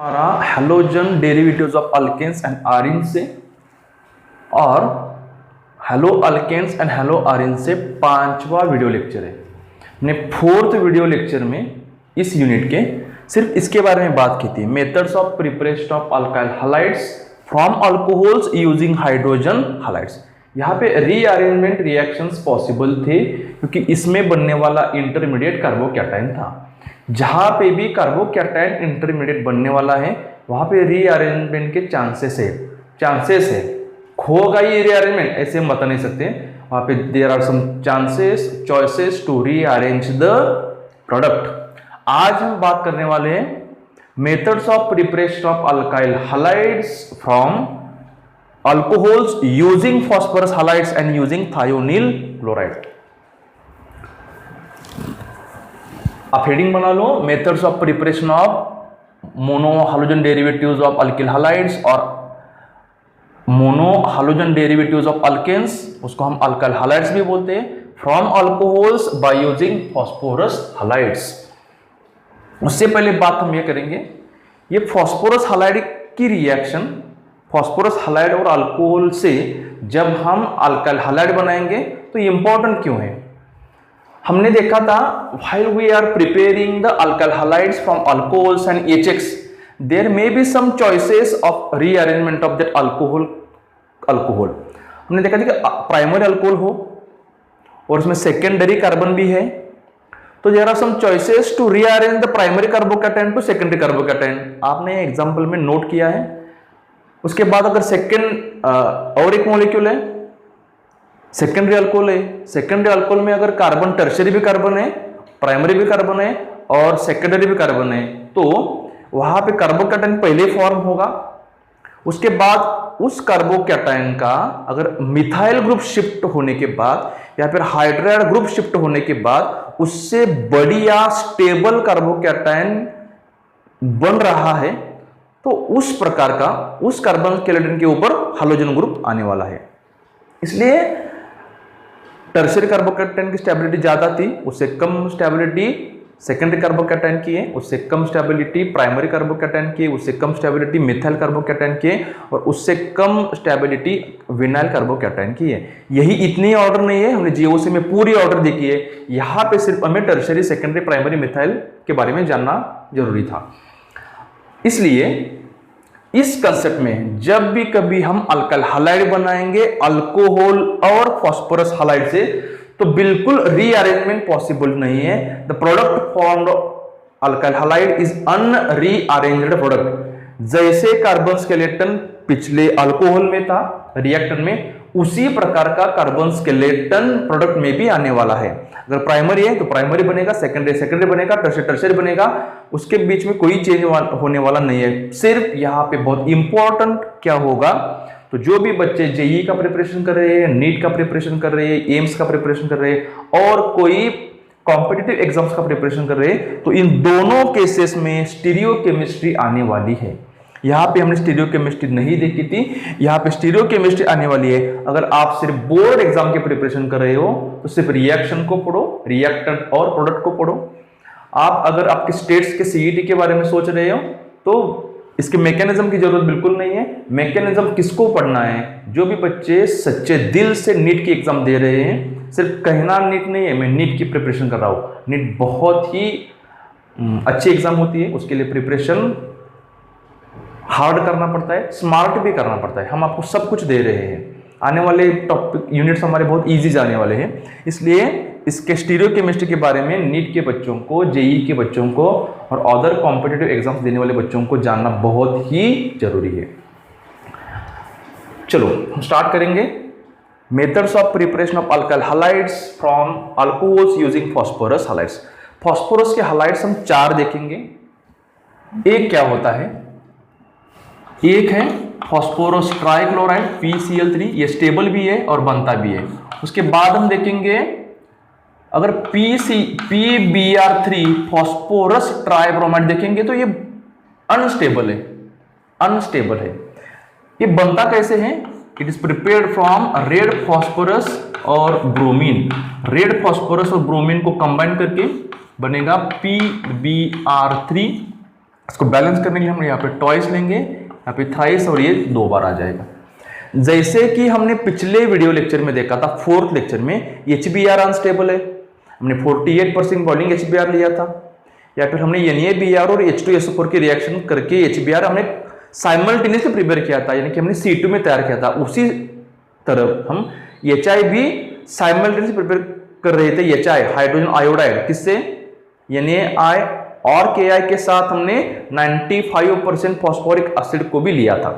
हमारा halogen derivatives of alkanes and arenes से और halo alkanes and halo arenes से 5वां वीडियो लेक्चर है। हमने 4th वीडियो लेक्चर में इस यूनिट के सिर्फ इसके बारे में बात की थी, methods of preparation of alkyl halides from alcohols using hydrogen halides. यहाँ पे रीअरेंजमेंट रिएक्शंस पॉसिबल थे क्योंकि इसमें बनने वाला इंटरमीडिएट कार्बोकैटायन था। जहां पे भी कार्बोकैटायन इंटरमीडिएट बनने वाला है वहां पे रीअरेंजमेंट के चांसेस है। होगा ये रीअरेंजमेंट ऐसे हम बता नहीं सकते। वहां पे there are some choices to rearrange the product. आज हम बात करने वाले हैं methods of preparation of alkyl halides from alcohols using phosphorus halides and using thionyl chloride. आप हेडिंग बना लो, methods of preparation of mono hydrogen derivatives of alkyl halides और mono hydrogen derivatives of alkanes, उसको हम alkyl halides भी बोलते हैं, from alcohols by using phosphorus halides. उससे पहले बात हम ये करेंगे, ये फॉस्फोरस हैलाइड की रिएक्शन फॉस्फोरस हैलाइड और अल्कोहल से जब हम अल्काइल हैलाइड बनाएंगे तो ये इंपॉर्टेंट क्यों है। हमने देखा था while we are preparing the alkyl halides from alcohols and HX, there may be some choices of rearrangement of that alcohol। हमने देखा था कि प्राइमरी अल्कोहल हो और उसमें सेकेंडरी कार्बन भी है, तो there are some choices to rearrange the primary carbocation to secondary carbocation। आपने एग्जाम्पल में नोट किया है। उसके बाद अगर सेकेंड और एक मॉलिक्यूल है, सेकेंडरी अल्कोहल है, सेकेंडरी अल्कोहल में अगर कार्बन टर्शियरी भी कार्बन है, प्राइमरी भी कार्बन है और सेकेंडरी भी कार्बन है, तो वहां पे कार्बोकैटायन पहले फॉर्म होगा। उसके बाद उस कार्बोकैटायन का अगर मिथाइल ग्रुप शिफ्ट होने के बाद या फिर हाइड्राइड ग्रुप शिफ्ट होने के बाद उससे बढ़िया स्टेबल कार्बोकैटायन बन रहा है, तो उस प्रकार का उस कार्बन स्केलेटन के ऊपर हाइड्रोजन ग्रुप आने वाला है। इसलिए टर्शियरी कार्बोकैटायन की स्टेबिलिटी ज्यादा थी, उससे कम स्टेबिलिटी सेकेंडरी कार्बोकैटायन की है, उससे कम स्टेबिलिटी प्राइमरी कार्बोकैटायन की है, उससे कम स्टेबिलिटी मिथाइल कार्बोकैटायन की है और उससे कम स्टेबिलिटी विनाइल कार्बोकैटायन की है। यही इतनी ऑर्डर नहीं है, हमने जीओसी में पूरी ऑर्डर देखी है। यहाँ पे सिर्फ हमें टर्शियरी सेकेंडरी प्राइमरी मिथाइल के बारे में जानना जरूरी था। इसलिए इस कंसेप्ट में जब भी कभी हम अल्काइल हैलाइड बनाएंगे अल्कोहल और फॉस्फोरस हैलाइड से, तो बिल्कुल रीअरेंजमेंट पॉसिबल नहीं है। The product formed alkyl halide is unrearranged product. जैसे कार्बन स्केलेटन पिछले अल्कोहल में था रिएक्टर में, उसी प्रकार का कार्बन स्केलेटन प्रोडक्ट में भी आने वाला है। अगर प्राइमरी है तो प्राइमरी बनेगा, सेकेंडरी बनेगा, टर्शियरी बनेगा, उसके बीच में कोई चेंज होने वाला नहीं है। सिर्फ यहाँ पे बहुत इंपॉर्टेंट क्या होगा, तो जो भी बच्चे जेईई का प्रिपरेशन कर रहे हैं, नीट का प्रिपरेशन कर रहे हैं, एम्स का प्रिपरेशन कर रहे हैं और कोई कॉम्पिटिटिव एग्जाम्स का प्रिपरेशन कर रहे हैं, तो इन दोनों केसेस में स्टीरियोकेमिस्ट्री आने वाली है। यहाँ पे हमने स्टीरियोकेमिस्ट्री नहीं देखी थी, यहाँ पे स्टीरियोकेमिस्ट्री आने वाली है। अगर आप सिर्फ बोर्ड एग्जाम के प्रिपरेशन कर रहे हो तो सिर्फ रिएक्शन को पढ़ो, रिएक्टेंट और प्रोडक्ट को पढ़ो। आप अगर आपके स्टेट्स के सीईटी के बारे में सोच रहे हो तो इसके मैकेनिज्म की जरूरत बिल्कुल नहीं है। मैकेनिज्म किसको पढ़ना है, जो भी बच्चे सच्चे दिल से नीट की एग्जाम दे रहे हैं। सिर्फ कहना नीट नहीं है मैं नीट की प्रिपरेशन कर रहा हूँ, नीट बहुत ही अच्छी एग्जाम होती है, उसके लिए प्रिपरेशन हार्ड करना पड़ता है, स्मार्ट भी करना पड़ता है। हम आपको सब कुछ दे रहे हैं, आने वाले टॉपिक यूनिट्स हमारे बहुत इजी जाने वाले हैं। इसलिए इसके स्टीरियोकेमिस्ट्री के बारे में नीट के बच्चों को, जेईई के बच्चों को और अदर कॉम्पिटिटिव एग्जाम्स देने वाले बच्चों को जानना बहुत ही जरूरी है। चलो हम स्टार्ट करेंगे। Methods of preparation of alkyl halides from alcohols using phosphorus halides. Phosphorus के हैलाइड्स हम 4 देखेंगे। एक क्या होता है, एक है फॉस्फोरस ट्राइक्लोराइड PCl3, ये स्टेबल भी है और बनता भी है। उसके बाद हम देखेंगे अगर PbR3 फॉस्फोरस ट्राइब्रोमाइड देखेंगे तो ये अनस्टेबल है। ये बनता कैसे है, it is prepared from red phosphorus और ब्रोमीन। रेड फॉस्फोरस और ब्रोमीन को कंबाइन करके बनेगा PbR3 इसको बैलेंस करने के लिए हम यहाँ पे ट्वाइस लेंगे, यहाँ पे थ्राइस, और ये 2 बार आ जाएगा। जैसे कि हमने पिछले वीडियो लेक्चर में देखा था, 4th लेक्चर में HBr अनस्टेबल है, हमने 48% बॉइलिंग HBr लिया था, या फिर हमने NaBr और H2SO4 की रिएक्शन करके HBr हमने साइमल्टेनियसली प्रिपेयर किया था, यानी कि हमने C2 में तैयार किया था। उसी तरह हम HI भी साइमल्टेनियसली प्रिपेयर कर रहे थे, HI हाइड्रोजन आयोडाइड, किससे, NaI और KI के साथ हमने 95% फॉस्फोरिक एसिड को भी लिया था।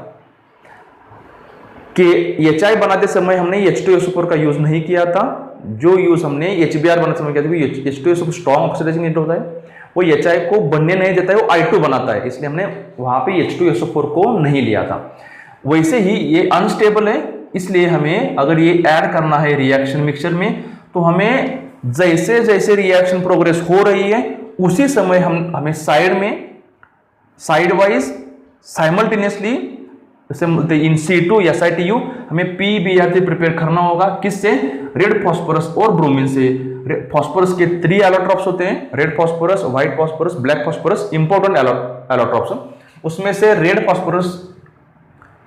कि HI बनाते समय हमने H2SO4 का यूज नहीं किया था, जो यूज हमने HBr बनाते समय किया था। H2SO4 स्ट्रॉन्ग ऑक्सीडाइजिंग एजेंट होता है, वो HI को बनने नहीं देता है, वो I2 बनाता है, इसलिए हमने वहां पे H2SO4 को नहीं लिया था। वैसे ही ये अनस्टेबल है, इसलिए हमें अगर ये ऐड करना है रिएक्शन मिक्सचर में, तो हमें जैसे जैसे रिएक्शन प्रोग्रेस हो रही है उसी समय हमें साइड वाइज साइमल्टेनियसली, जैसे बोलते इन C2 या SiTu, हमें PBr3 प्रिपेयर करना होगा। किससे, रेड फॉस्फोरस और ब्रोमीन से। फॉस्फोरस के 3 एलोट्रॉप्स होते हैं, red phosphorus, white phosphorus, black phosphorus, important allotropes. उसमें से रेड फॉस्फोरस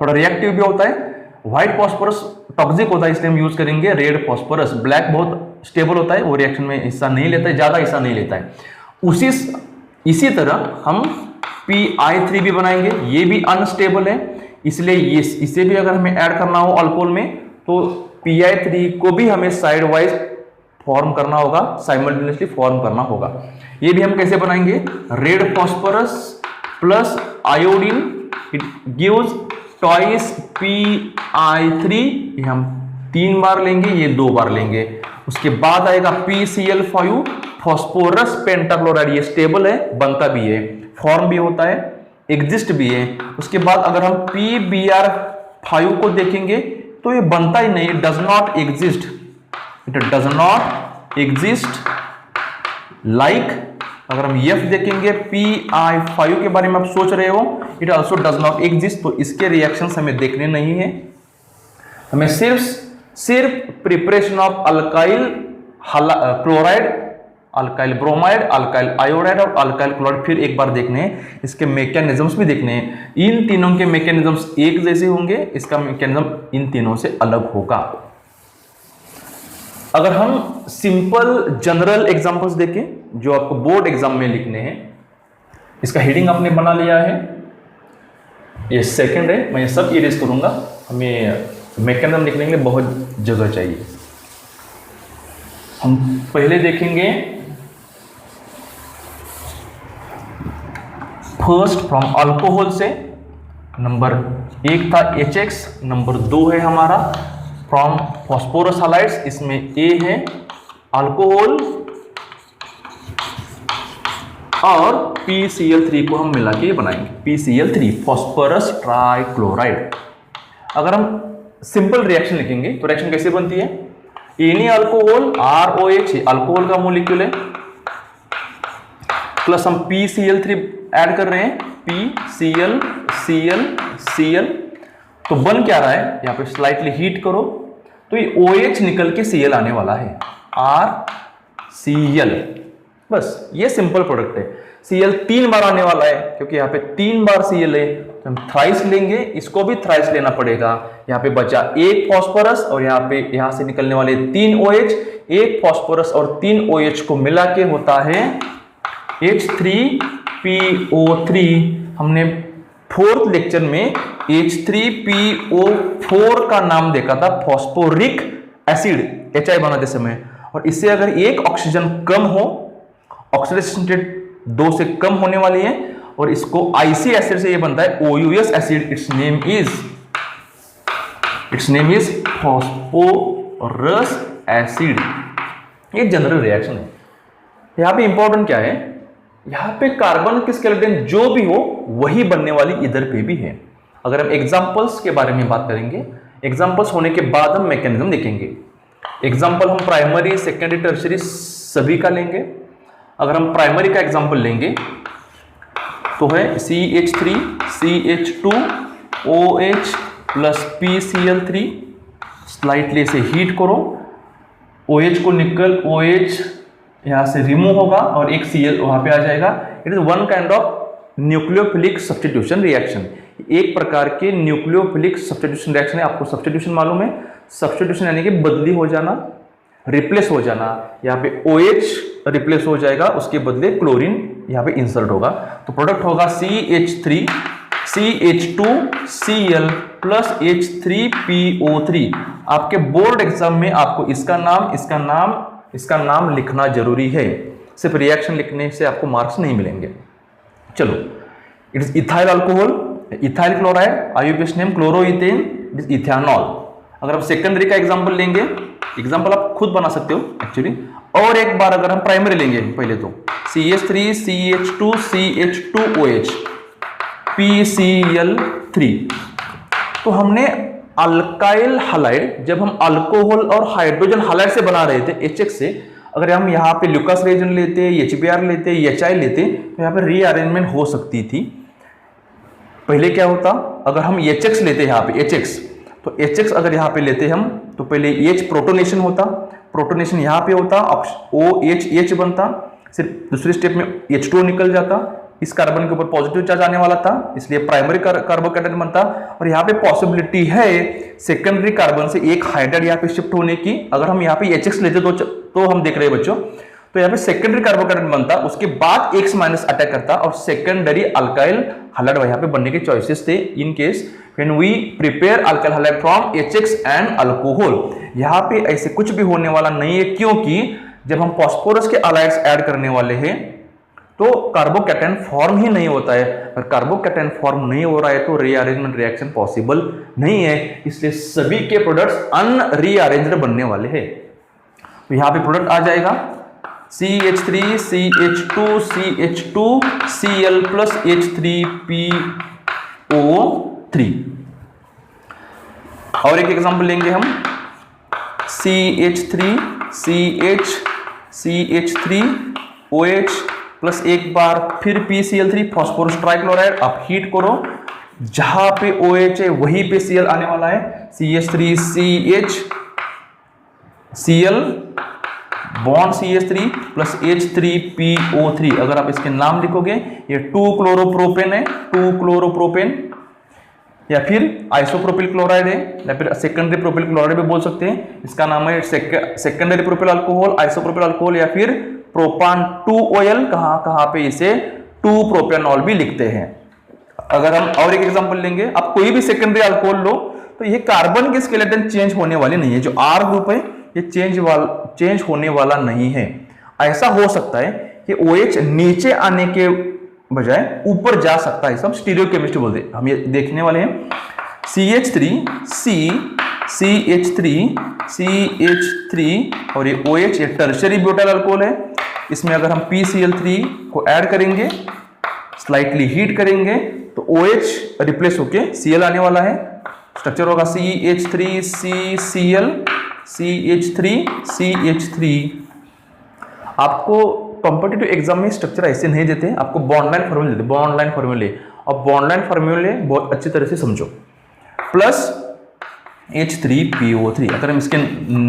थोड़ा रिएक्टिव भी होता है, व्हाइट फॉस्फोरस टॉक्सिक होता है, इसलिए हम यूज करेंगे रेड फॉस्फोरस। ब्लैक बहुत स्टेबल होता है, वो रिएक्शन में हिस्सा नहीं लेता है, ज्यादा हिस्सा नहीं लेता है। इसी तरह हम PI3 भी बनाएंगे, ये भी अनस्टेबल है, इसलिए इसे भी अगर हमें ऐड करना हो अल्कोहल में, तो PI3 को भी हमें साइड वाइज फॉर्म करना होगा, साइमल्टेनियसली फॉर्म करना होगा। ये भी हम कैसे बनाएंगे, red phosphorus plus iodine, it gives twice PI3, ये हम 3 बार लेंगे, ये 2 बार लेंगे। उसके बाद आएगा PCl5 फॉस्फोरस पेंटाक्लोराइड, ये स्टेबल है, बनता भी है, फॉर्म भी होता है, एग्जिस्ट भी है। उसके बाद अगर हम PBr5 को देखेंगे तो ये बनता ही नहीं, does not exist, it does not exist. Like अगर हम F देखेंगे, PI5 के बारे में आप सोच रहे हो, it also does not exist, तो इसके रिएक्शंस हमें देखने नहीं है। हमें सिर्फ preparation of alkyl chloride, alkyl bromide, alkyl iodide और अल्काइल क्लोराइड फिर एक बार देखने हैं, इसके मैकेनिज्म्स भी देखने हैं। इन तीनों के मैकेनिज्म्स एक जैसे होंगे, इसका मैकेनिज्म इन तीनों से अलग होगा। अगर हम सिंपल जनरल एग्जांपल्स देखें जो आपको बोर्ड एग्जाम में लिखने हैं, इसका हेडिंग आपने बना लिया है, ये सेकंड है, मैं ये सब इरेज करूंगा, हमें मैकेनिज्म लिखने के लिए बहुत जगह चाहिए। हम पहले देखेंगे फर्स्ट फ्रॉम अल्कोहल से, नंबर 1 था HX, नंबर 2 है हमारा फ्रॉम फॉस्फोरस हैलाइड्स, इसमें A है अल्कोहल और PCl3 को हम मिला के बनाएंगे, PCl3 फॉस्फोरस ट्राइक्लोराइड। अगर हम सिंपल रिएक्शन लिखेंगे तो रिएक्शन कैसे बनती है, एनी अल्कोहल ROH अल्कोहल का मोलिक्यूल है, प्लस हम PCl3 ऐड कर रहे हैं, PCl Cl, तो बन क्या रहा है, यहां पे स्लाइटली हीट करो तो ये OH निकल के Cl आने वाला है, RCl, बस ये सिंपल प्रोडक्ट है। Cl 3 बार आने वाला है, क्योंकि यहाँ पे 3 बार Cl है, तो हम थ्राइस लेंगे, इसको भी थ्राइस लेना पड़ेगा। यहाँ पे बचा 1 फॉस्फोरस और यहाँ से निकलने वाले 3 OH, 1 फॉस्फोरस और 3 OH को मिला के होता है H3PO3। हमने 4th लेक्चर में H3PO4 का नाम देखा था, फॉस्फोरिक एसिड HI बनाते समय, और इससे अगर एक ऑक्सीजन कम हो, ऑक्सीडेशन स्टेट 2 से कम होने वाली है, और इसको IC एसिड से ये बनता है OUS acid, it's name is phosphorous acid. ये जनरल रिएक्शन है। यहाँ पे इंपॉर्टेंट क्या है, यहाँ पे कार्बन की स्केलेटन जो भी हो वही बनने वाली इधर पे भी है। अगर हम एग्जांपल्स के बारे में बात करेंगे, एग्जांपल्स होने के बाद हम मैकेनिज्म देखेंगे। एग्जांपल हम प्राइमरी, सेकेंडरी, टर्शियरी सभी का लेंगे। अगर हम प्राइमरी का एग्जांपल लेंगे तो है CH3 CH2 OH plus PCl3, slightly से हीट करो, OH को निकल OH यहाँ से रिमूव होगा और एक Cl वहां पे आ जाएगा। It is one kind of nucleophilic substitution reaction, एक प्रकार के न्यूक्लियोफिलिक सब्स्टिट्यूशन रिएक्शन है। आपको सब्स्टिट्यूशन मालूम है, सब्स्टिट्यूशन यानी कि बदली हो जाना, रिप्लेस हो जाना। यहाँ पे OH रिप्लेस हो जाएगा, उसके बदले क्लोरीन यहाँ पे इंसर्ट होगा, तो प्रोडक्ट होगा CH3 CH2Cl प्लस H3PO3। आपके बोर्ड एग्जाम में आपको इसका नाम लिखना जरूरी है, सिर्फ रिएक्शन लिखने से आपको मार्क्स नहीं मिलेंगे। चलो, it is ethyl alcohol, ethyl chloride, IUPAC name chloroethane, it is ethanol. अगर आप सेकेंडरी का एग्जांपल लेंगे, एग्जांपल आप खुद बना सकते हो एक्चुअली, और एक बार अगर हम प्राइमरी लेंगे पहले तो CH3 CH2 CH2OH PCl3। तो हमने अल्काइल हाइलाइड, जब हम अल्कोहल और हाइड्रोजन हाइलाइड से बना रहे थे HX से, अगर हम यहाँ पे ल्यूकास रिएजेंट लेते, HBr लेते, HI लेते, तो यहाँ पे रीअरेंजमेंट हो सकती थी। पहले क्या होता, अगर हम HX लेते यहाँ पे HX, तो HX अगर यहाँ पे लेते हम, तो पहले H प्रोटोनेशन होता, प्रोटोनेशन यहाँ पे होता, OH बनता, सिर्फ दूसरे स्टेप में H2 निकल जाता, इस कार्बन के ऊपर पॉजिटिव चार्ज आने वाला था, इसलिए प्राइमरी कार्बोकेटायन बनता। और यहाँ पे पॉसिबिलिटी है सेकेंडरी कार्बन से एक हाइड्राइड यहाँ पे शिफ्ट होने की। अगर हम यहाँ पे HX लेते तो हम देख रहे हैं बच्चों, तो यहाँ पे सेकेंडरी कार्बोकेटायन बनता, उसके बाद X माइनस अटैक करता और सेकेंडरी अल्काइल हाइलाइड यहाँ पे बनने के चॉइसेस थे in case when we prepare alkyl halide from HX and alcohol. यहाँ पे ऐसे कुछ भी होने वाला नहीं है, क्योंकि जब हम फास्फोरस के हाइलाइड्स ऐड करने वाले हैं तो कार्बोकैटायन फॉर्म ही नहीं होता है, और कार्बोकैटायन फॉर्म नहीं हो रहा है तो रीअरेंजमेंट रिएक्शन पॉसिबल नहीं है, इसलिए सभी के प्रोडक्ट्स अनरीअरेंज्ड बनने वाले हैं। तो यहाँ पे प्रोडक्ट आ जाएगा CH3 CH2 CH2Cl plus H3PO3। और एक एग्जांपल लेंगे हम, CH3 CH3OH प्लस एक बार फिर PCl3 फॉस्फोरस ट्राइक्लोराइड। आप हीट करो, जहां पे OH है वहीं पे Cl आने वाला है, CH3CHCl bond CH3 plus H3PO3। अगर आप इसके नाम लिखोगे, ये 2 क्लोरोप्रोपेन है, 2 क्लोरोप्रोपेन, या फिर आइसोप्रोपिल क्लोराइड है, या फिर सेकेंडरी प्रोपिल क्लोराइड भी बोल सकते हैं। इसका नाम है secondary propyl alcohol, isopropyl alcohol, या फिर प्रोपान 2 ऑयल। कहां पे इसे 2 प्रोपेनॉल भी लिखते हैं। अगर हम और एक एग्जांपल लेंगे, आप कोई भी सेकेंडरी अल्कोहल लो, तो ये कार्बन की स्केलेटन चेंज होने वाली नहीं है, जो R ग्रुप है ये चेंज होने वाला नहीं है। ऐसा हो सकता है कि OH नीचे आने के बजाय ऊपर जा सकता है, सब स्टीरियोकेमिस्ट्री बोलते हैं। हम ये देखने वाले हैं CH3 CH3 और ये OH, ये टर्शियरी ब्यूटाइल अल्कोहल है। इसमें अगर हम PCl3 को ऐड करेंगे, स्लाइटली हीट करेंगे, तो OH रिप्लेस होके Cl आने वाला है। स्ट्रक्चर होगा CH3 आपको कॉम्पिटिटिव एग्जाम में स्ट्रक्चर ऐसे नहीं देते, आपको बॉन्ड लाइन फॉर्मूले देते, बॉन्ड लाइन फॉर्मूले, और बॉन्ड लाइन फॉर्मूले बहुत अच्छी तरह से समझो। प्लस H3PO3, अगर हम इसके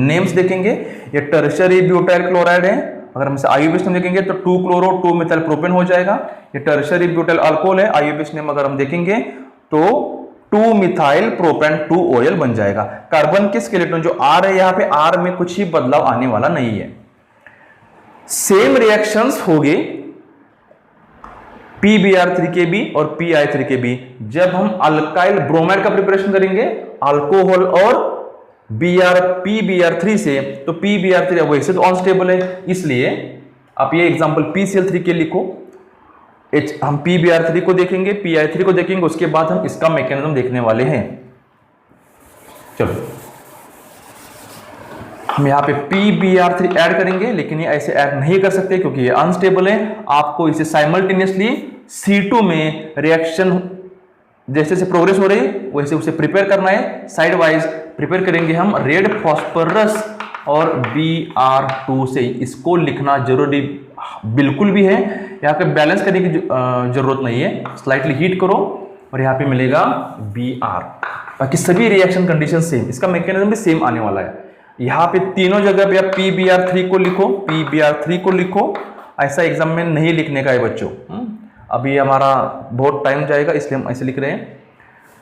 नेम्स देखेंगे, ये टर्शियरी ब्यूटाइल क्लोराइड है। अगर हम इसे IUPAC नेम देखेंगे तो 2 क्लोरो 2 मिथाइल प्रोपेन हो जाएगा। ये टर्शियरी ब्यूटाइल अल्कोहल है, IUPAC नेम अगर हम देखेंगे तो 2 मिथाइल प्रोपेन 2 ऑयल बन जाएगा। कार्बन के स्केलेटन जो R है, यहाँ पे R में कुछ ही बदलाव आने वाला नहीं है। सेम रिएक्शंस होंगे PBr3 के भी और PI3 के भी। जब हम अल्काइल ब्रोमाइड का प्रिपरेशन करेंगे अल्कोहल और PBr3 से, तो PBr3 वैसे तो अनस्टेबल है, इसलिए आप ये एग्जांपल PCl3 के लिखो। हम PBr3 को देखेंगे, PI3 को देखेंगे, उसके बाद हम इसका मैकेनिज्म देखने वाले हैं। चलो, हम यहाँ पे PBr3 ऐड करेंगे, लेकिन ये ऐसे ऐड नहीं कर सकते क्योंकि ये अनस्टेबल है। आपको इसे साइमल्टेनियसली C2 में रिएक्शन जैसे से प्रोग्रेस हो रही है वैसे उसे प्रिपेयर करना है। साइड वाइज प्रिपेयर करेंगे हम रेड फॉस्फोरस और Br2 से। इसको लिखना जरूरी बिल्कुल भी है, यहाँ पे बैलेंस करने की जरूरत नहीं है। स्लाइटली हीट करो और यहाँ पे मिलेगा Br। बाकी सभी रिएक्शन कंडीशन सेम, इसका मैकेनिज्म भी सेम आने वाला है। यहाँ पे तीनों जगह पे आप PBr3 को लिखो, PBr3 को लिखो। ऐसा एग्जाम में नहीं लिखने का है बच्चों। अभी हमारा बहुत टाइम जाएगा, इसलिए हम ऐसे लिख रहे हैं।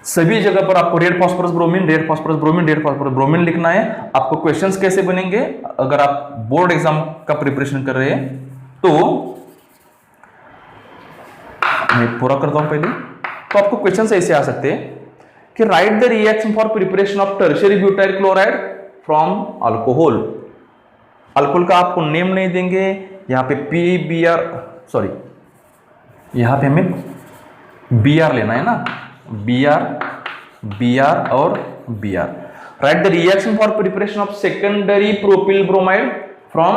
सभी जगह पर आपको red phosphorus bromine, red phosphorus bromine, red phosphorus bromine लिखना है। आपको क्वेश्चंस कैसे बनेंगे, अगर आप बोर्ड एग्जाम का प्रिपरेशन कर रहे हैं तो मैं पूरा करता हूं पहले। तो आपको क्वेश्चन ऐसे आ सकते हैं कि right the reaction for preparation of tertiary butyl chloride from alcohol. Alcohol का आपको नेम नहीं देंगे, यहां पे PBr, सॉरी यहां पे हमें Br लेना है ना, Br और Br। Right the reaction for preparation of secondary propyl bromide from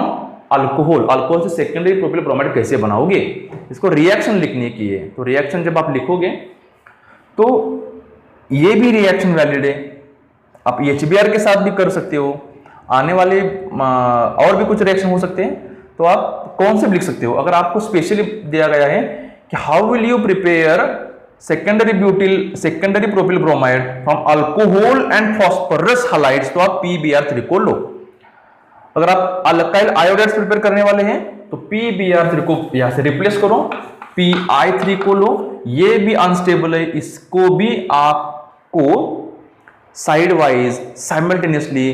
alcohol. Alcohol से सेकेंडरी प्रोपिल ब्रोमाइड कैसे बनाओगे, इसको रिएक्शन लिखने की है। तो रिएक्शन जब आप लिखोगे तो ये भी रिएक्शन वैलिड है, आप HBr के साथ भी कर सकते हो। आने वाले और भी कुछ रिएक्शन हो सकते हैं, तो आप कौन से भी लिख सकते हो। अगर आपको स्पेशली दिया गया है कि how will you prepare secondary propyl bromide from alcohol and phosphorus halides, तो आप PBr3 को लो। अगर आप अल्काइल आयोडाइड्स प्रिपेयर करने वाले हैं तो PBr3 को यहां से रिप्लेस करो, PI3 को लो। ये भी अनस्टेबल है, इसको भी आपको साइड वाइज साइमल्टेनियसली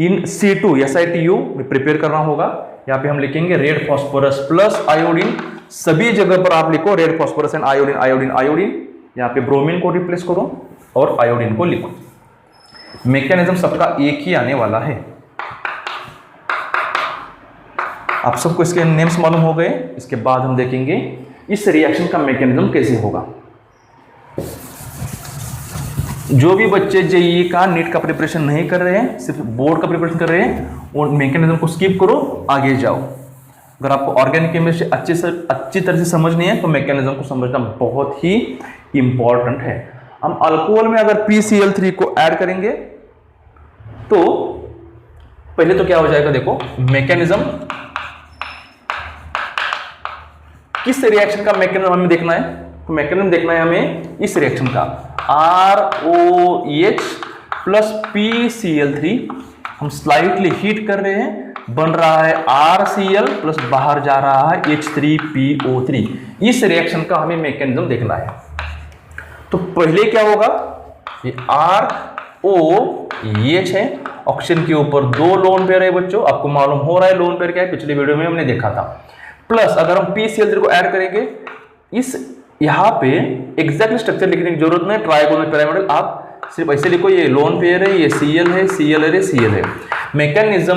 इन C2 SiTu में प्रिपेयर करना होगा। यहां पे हम लिखेंगे रेड फास्फोरस प्लस आयोडीन, सभी जगह पर आप लिखो red phosphorus and iodine, iodine, iodine. यहां पे ब्रोमीन को रिप्लेस करो और आयोडीन को लिखो। मैकेनिज्म सबका एक ही आने वाला है। आप सबको इसके नेम्स मालूम हो गए। इसके बाद हम देखेंगे इस रिएक्शन का मैकेनिज्म कैसे होगा। जो भी बच्चे जेईई का, नीट का प्रिपरेशन नहीं कर रहे हैं, सिर्फ बोर्ड का प्रिपरेशन कर रहे हैं, वो मैकेनिज्म को स्किप करो, आगे जाओ। अगर आपको ऑर्गेनिक केमिस्ट्री अच्छी तरह से समझनी है तो मैकेनिज्म को समझना बहुत ही इंपॉर्टेंट है। हम अल्कोहल में अगर PCl3 को ऐड करेंगे तो पहले तो क्या हो जाएगा, देखो मैकेनिज्म, किस रिएक्शन का मैकेनिज्म हमें देखना है। तो मैकेनिज्म देखना है हमें इस रिएक्शन का, ROH प्लस PCl3। हम स्लाइटली हीट कर रहे हैं, बन रहा है RCl प्लस बाहर जा रहा है H3PO3। इस रिएक्शन का हमें मैकेनिज्म देखना है। तो पहले क्या होगा, ये ROH है, ऑक्सीजन के ऊपर 2 लोन पेयर है बच्चों, आपको मालूम हो रहा है लोन पेयर क्या है, पिछले वीडियो में हमने देखा था। प्लस अगर हम PCl3 को ऐड करेंगे, इस यहां पे एग्जैक्ट स्ट्रक्चर लिखने की जरूरत नहीं, ट्राइगोनल पिरामिडल, आप सिर्फ ऐसे लिखो ये लोन पेयर है, ये Cl है, Cl है, Cl है। मैकेनिज्म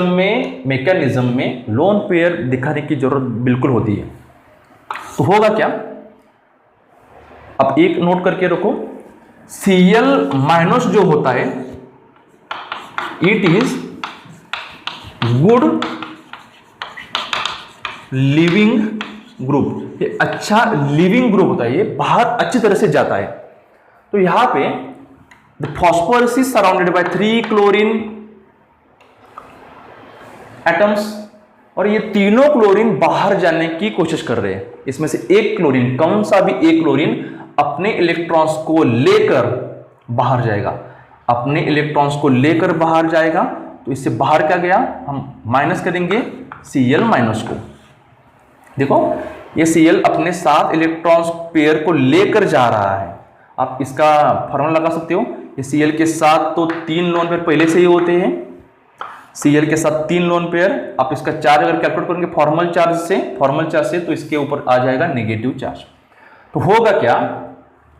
में लोन पेयर दिखाने की जरूरत बिल्कुल होती है। तो होगा क्या, अब एक नोट करके रखो, Cl माइनस जो होता है it is good leaving group, ये अच्छा लिविंग ग्रुप होता है, ये बाहर अच्छी तरह से जाता है। तो यहां पे the phosphorus is surrounded by 3 chlorine atoms, और ये तीनों क्लोरीन बाहर जाने की कोशिश कर रहे हैं। इसमें से एक क्लोरीन, कौन सा भी एक क्लोरीन अपने इलेक्ट्रॉन्स को लेकर बाहर जाएगा, अपने इलेक्ट्रॉन्स को लेकर बाहर जाएगा। तो इससे बाहर क्या गया, हम माइनस करेंगे Cl माइनस को। देखो ये Cl अपने साथ इलेक्ट्रॉन्स पेयर को लेकर जा रहा है। आप इसका फॉर्मूला लगा सकते हो, ये Cl के साथ तो 3 लोन पेयर पहले से ही होते हैं, Cl के साथ 3 लोन पेयर। आप इसका चार्ज अगर कैलकुलेट करेंगे फॉर्मल चार्ज से तो इसके ऊपर आ जाएगा नेगेटिव चार्ज। तो होगा क्या,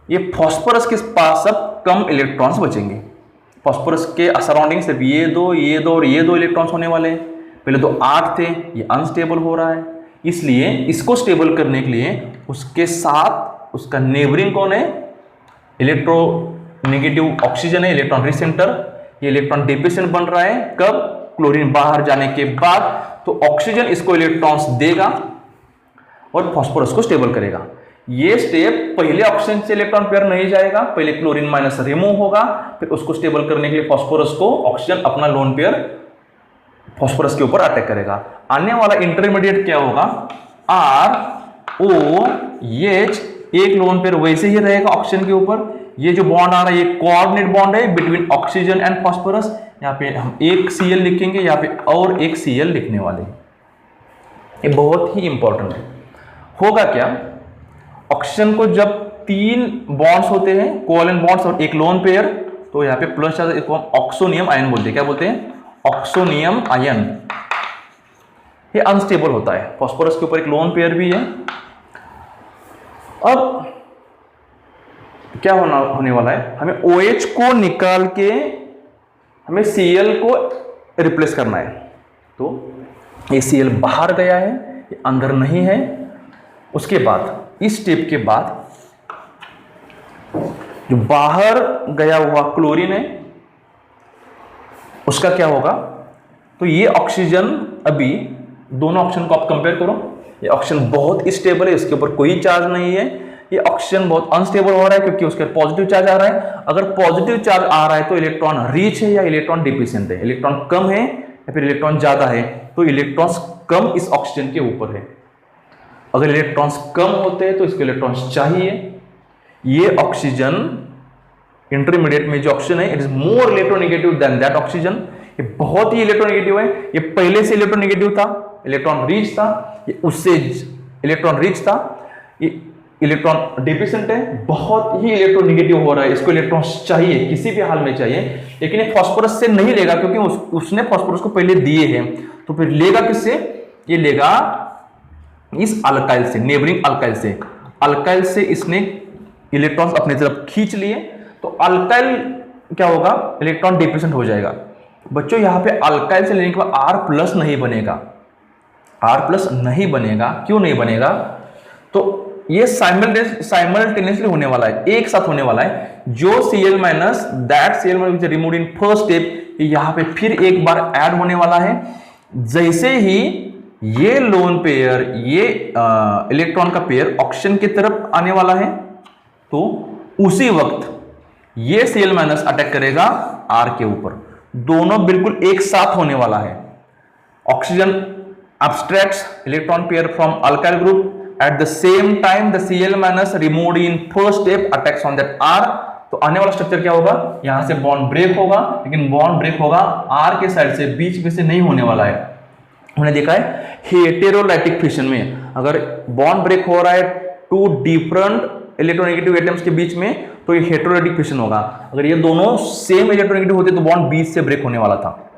ये फॉस्फोरस के पास अब कम इलेक्ट्रॉन्स बचेंगे। फॉस्फोरस के सराउंडिंग सिर्फ ये दो और ये 2 इलेक्ट्रॉन्स होने वाले हैं। पहले तो 8 थे, ये अनस्टेबल हो रहा है, इसलिए इसको स्टेबल करने के लिए उसके साथ उसका नेबरिंग कौन है, इलेक्ट्रोनेगेटिव ऑक्सीजन है, इलेक्ट्रॉन रिसेंटर। ये इलेक्ट्रॉन डिफिशिएंट बन रहा है कब, क्लोरीन बाहर जाने के बाद। तो ऑक्सीजन इसको इलेक्ट्रॉन्स देगा और फॉस्फोरस को स्टेबल करेगा। ये स्टेप पहले ऑक्सीजन से इलेक्ट्रॉन पेयर नहीं जाएगा, पहले क्लोरीन माइनस रिमूव होगा, फिर उसको स्टेबल करने के लिए फॉस्फोरस को ऑक्सीजन अपना लोन पेयर फॉस्फोरस के ऊपर अटैक करेगा। आने वाला इंटरमीडिएट क्या होगा, ROH, एक लोन पेयर वैसे ही रहेगा ऑक्सीजन के ऊपर। ये जो बॉन्ड आ रहा है ये कोऑर्डिनेट बॉन्ड है बिटवीन ऑक्सीजन एंड फॉस्फोरस। यहाँ पे हम एक Cl लिखेंगे, यहाँ पे और एक Cl लिखने वाले हैं। ये बहुत ही इंपॉर्टेंट है। होगा क्या, ऑक्सीजन को जब 3 बॉन्ड्स होते हैं, कोवैलेंट बॉन्ड्स और एक लोन पेयर, तो यहाँ पे प्लस चार्ज, इसको हम ऑक्सोनियम आयन बोलते हैं। क्या बोलते हैं? Oxonium ion. ये अनस्टेबल होता है। फास्फोरस के ऊपर एक लोन पेयर भी है। अब क्या होने वाला है, हमें OH को निकाल के हमें Cl को रिप्लेस करना है। तो ये Cl बाहर गया है, ये अंदर नहीं है। उसके बाद इस स्टेप के बाद जो बाहर गया हुआ क्लोरीन है उसका क्या होगा, तो ये ऑक्सीजन, अभी दोनों ऑक्सीजन को आप कंपेयर करो, ये ऑक्सीजन बहुत स्टेबल है, इसके ऊपर कोई चार्ज नहीं है। ये ऑक्सीजन बहुत अनस्टेबल हो रहा है क्योंकि उसके पॉजिटिव चार्ज आ रहा है। अगर पॉजिटिव चार्ज आ रहा है तो इलेक्ट्रॉन रिच है या इलेक्ट्रॉन डिफिशिएंट है, इलेक्ट्रॉन कम है या फिर इलेक्ट्रॉन ज्यादा है, तो इलेक्ट्रॉन्स कम इस ऑक्सीजन के ऊपर है। अगर इलेक्ट्रॉन्स कम होते हैं तो इसको इलेक्ट्रॉन्स चाहिए। ये ऑक्सीजन इंटरमीडिएट में जो ऑक्सीजन है, it is more electronegative than that oxygen. ये बहुत ही इलेक्ट्रोनेगेटिव है। ये पहले से इलेक्ट्रोनेगेटिव था, इलेक्ट्रॉन रिच था, ये उससे इलेक्ट्रॉन रिच था, ये इलेक्ट्रॉन डिफिशिएंट है, बहुत ही इलेक्ट्रोनेगेटिव हो रहा है। इसको इलेक्ट्रॉन्स चाहिए, किसी भी हाल में चाहिए, लेकिन ये फास्फोरस से नहीं लेगा क्योंकि उसने फास्फोरस को पहले दिए हैं। तो फिर लेगा किससे? ये लेगा इस अल्काइल से, नेबरिंग अल्काइल से। अल्काइल से इसने इलेक्ट्रॉन्स अपनी तरफ खींच लिए, तो अल्काइल क्या होगा, इलेक्ट्रॉन डिफिशिएंट हो जाएगा। बच्चों यहाँ पे अल्काइल से लेने के बाद R+ नहीं बनेगा, R+ नहीं बनेगा। क्यों नहीं बनेगा? तो ये साइमल्टेनियसली होने वाला है, एक साथ होने वाला है। जो Cl- that Cl- which is removed in first step, यहाँ पे फिर एक बार ऐड होने वाला है। जैसे ही ये लोन पेयर, ये इलेक्ट्रॉन का पेयर ऑक्सीजन की तरफ आने वाला है, तो उसी वक्त ये Cl- अटैक करेगा R के ऊपर। दोनों बिल्कुल एक साथ होने वाला है। Oxygen abstracts electron pair from alkyl group, at the same time the Cl- removed in first step attacks on that R। तो आने वाला स्ट्रक्चर क्या होगा, यहां से बॉन्ड ब्रेक होगा, लेकिन बॉन्ड ब्रेक होगा R के साइड से, बीच में से नहीं होने वाला है। हमने देखा है हेटेरोलाइटिक फिशन में अगर बॉन्ड ब्रेक हो रहा है टू डिफरेंट इलेक्ट्रोनेगेटिव एटम्स के बीच में, तो ये हेटेरोलाइटिक फिशन होगा। अगर ये दोनों सेम इलेक्ट्रोनेगेटिव होते तो बॉन्ड बीच से ब्रेक होने वाला था।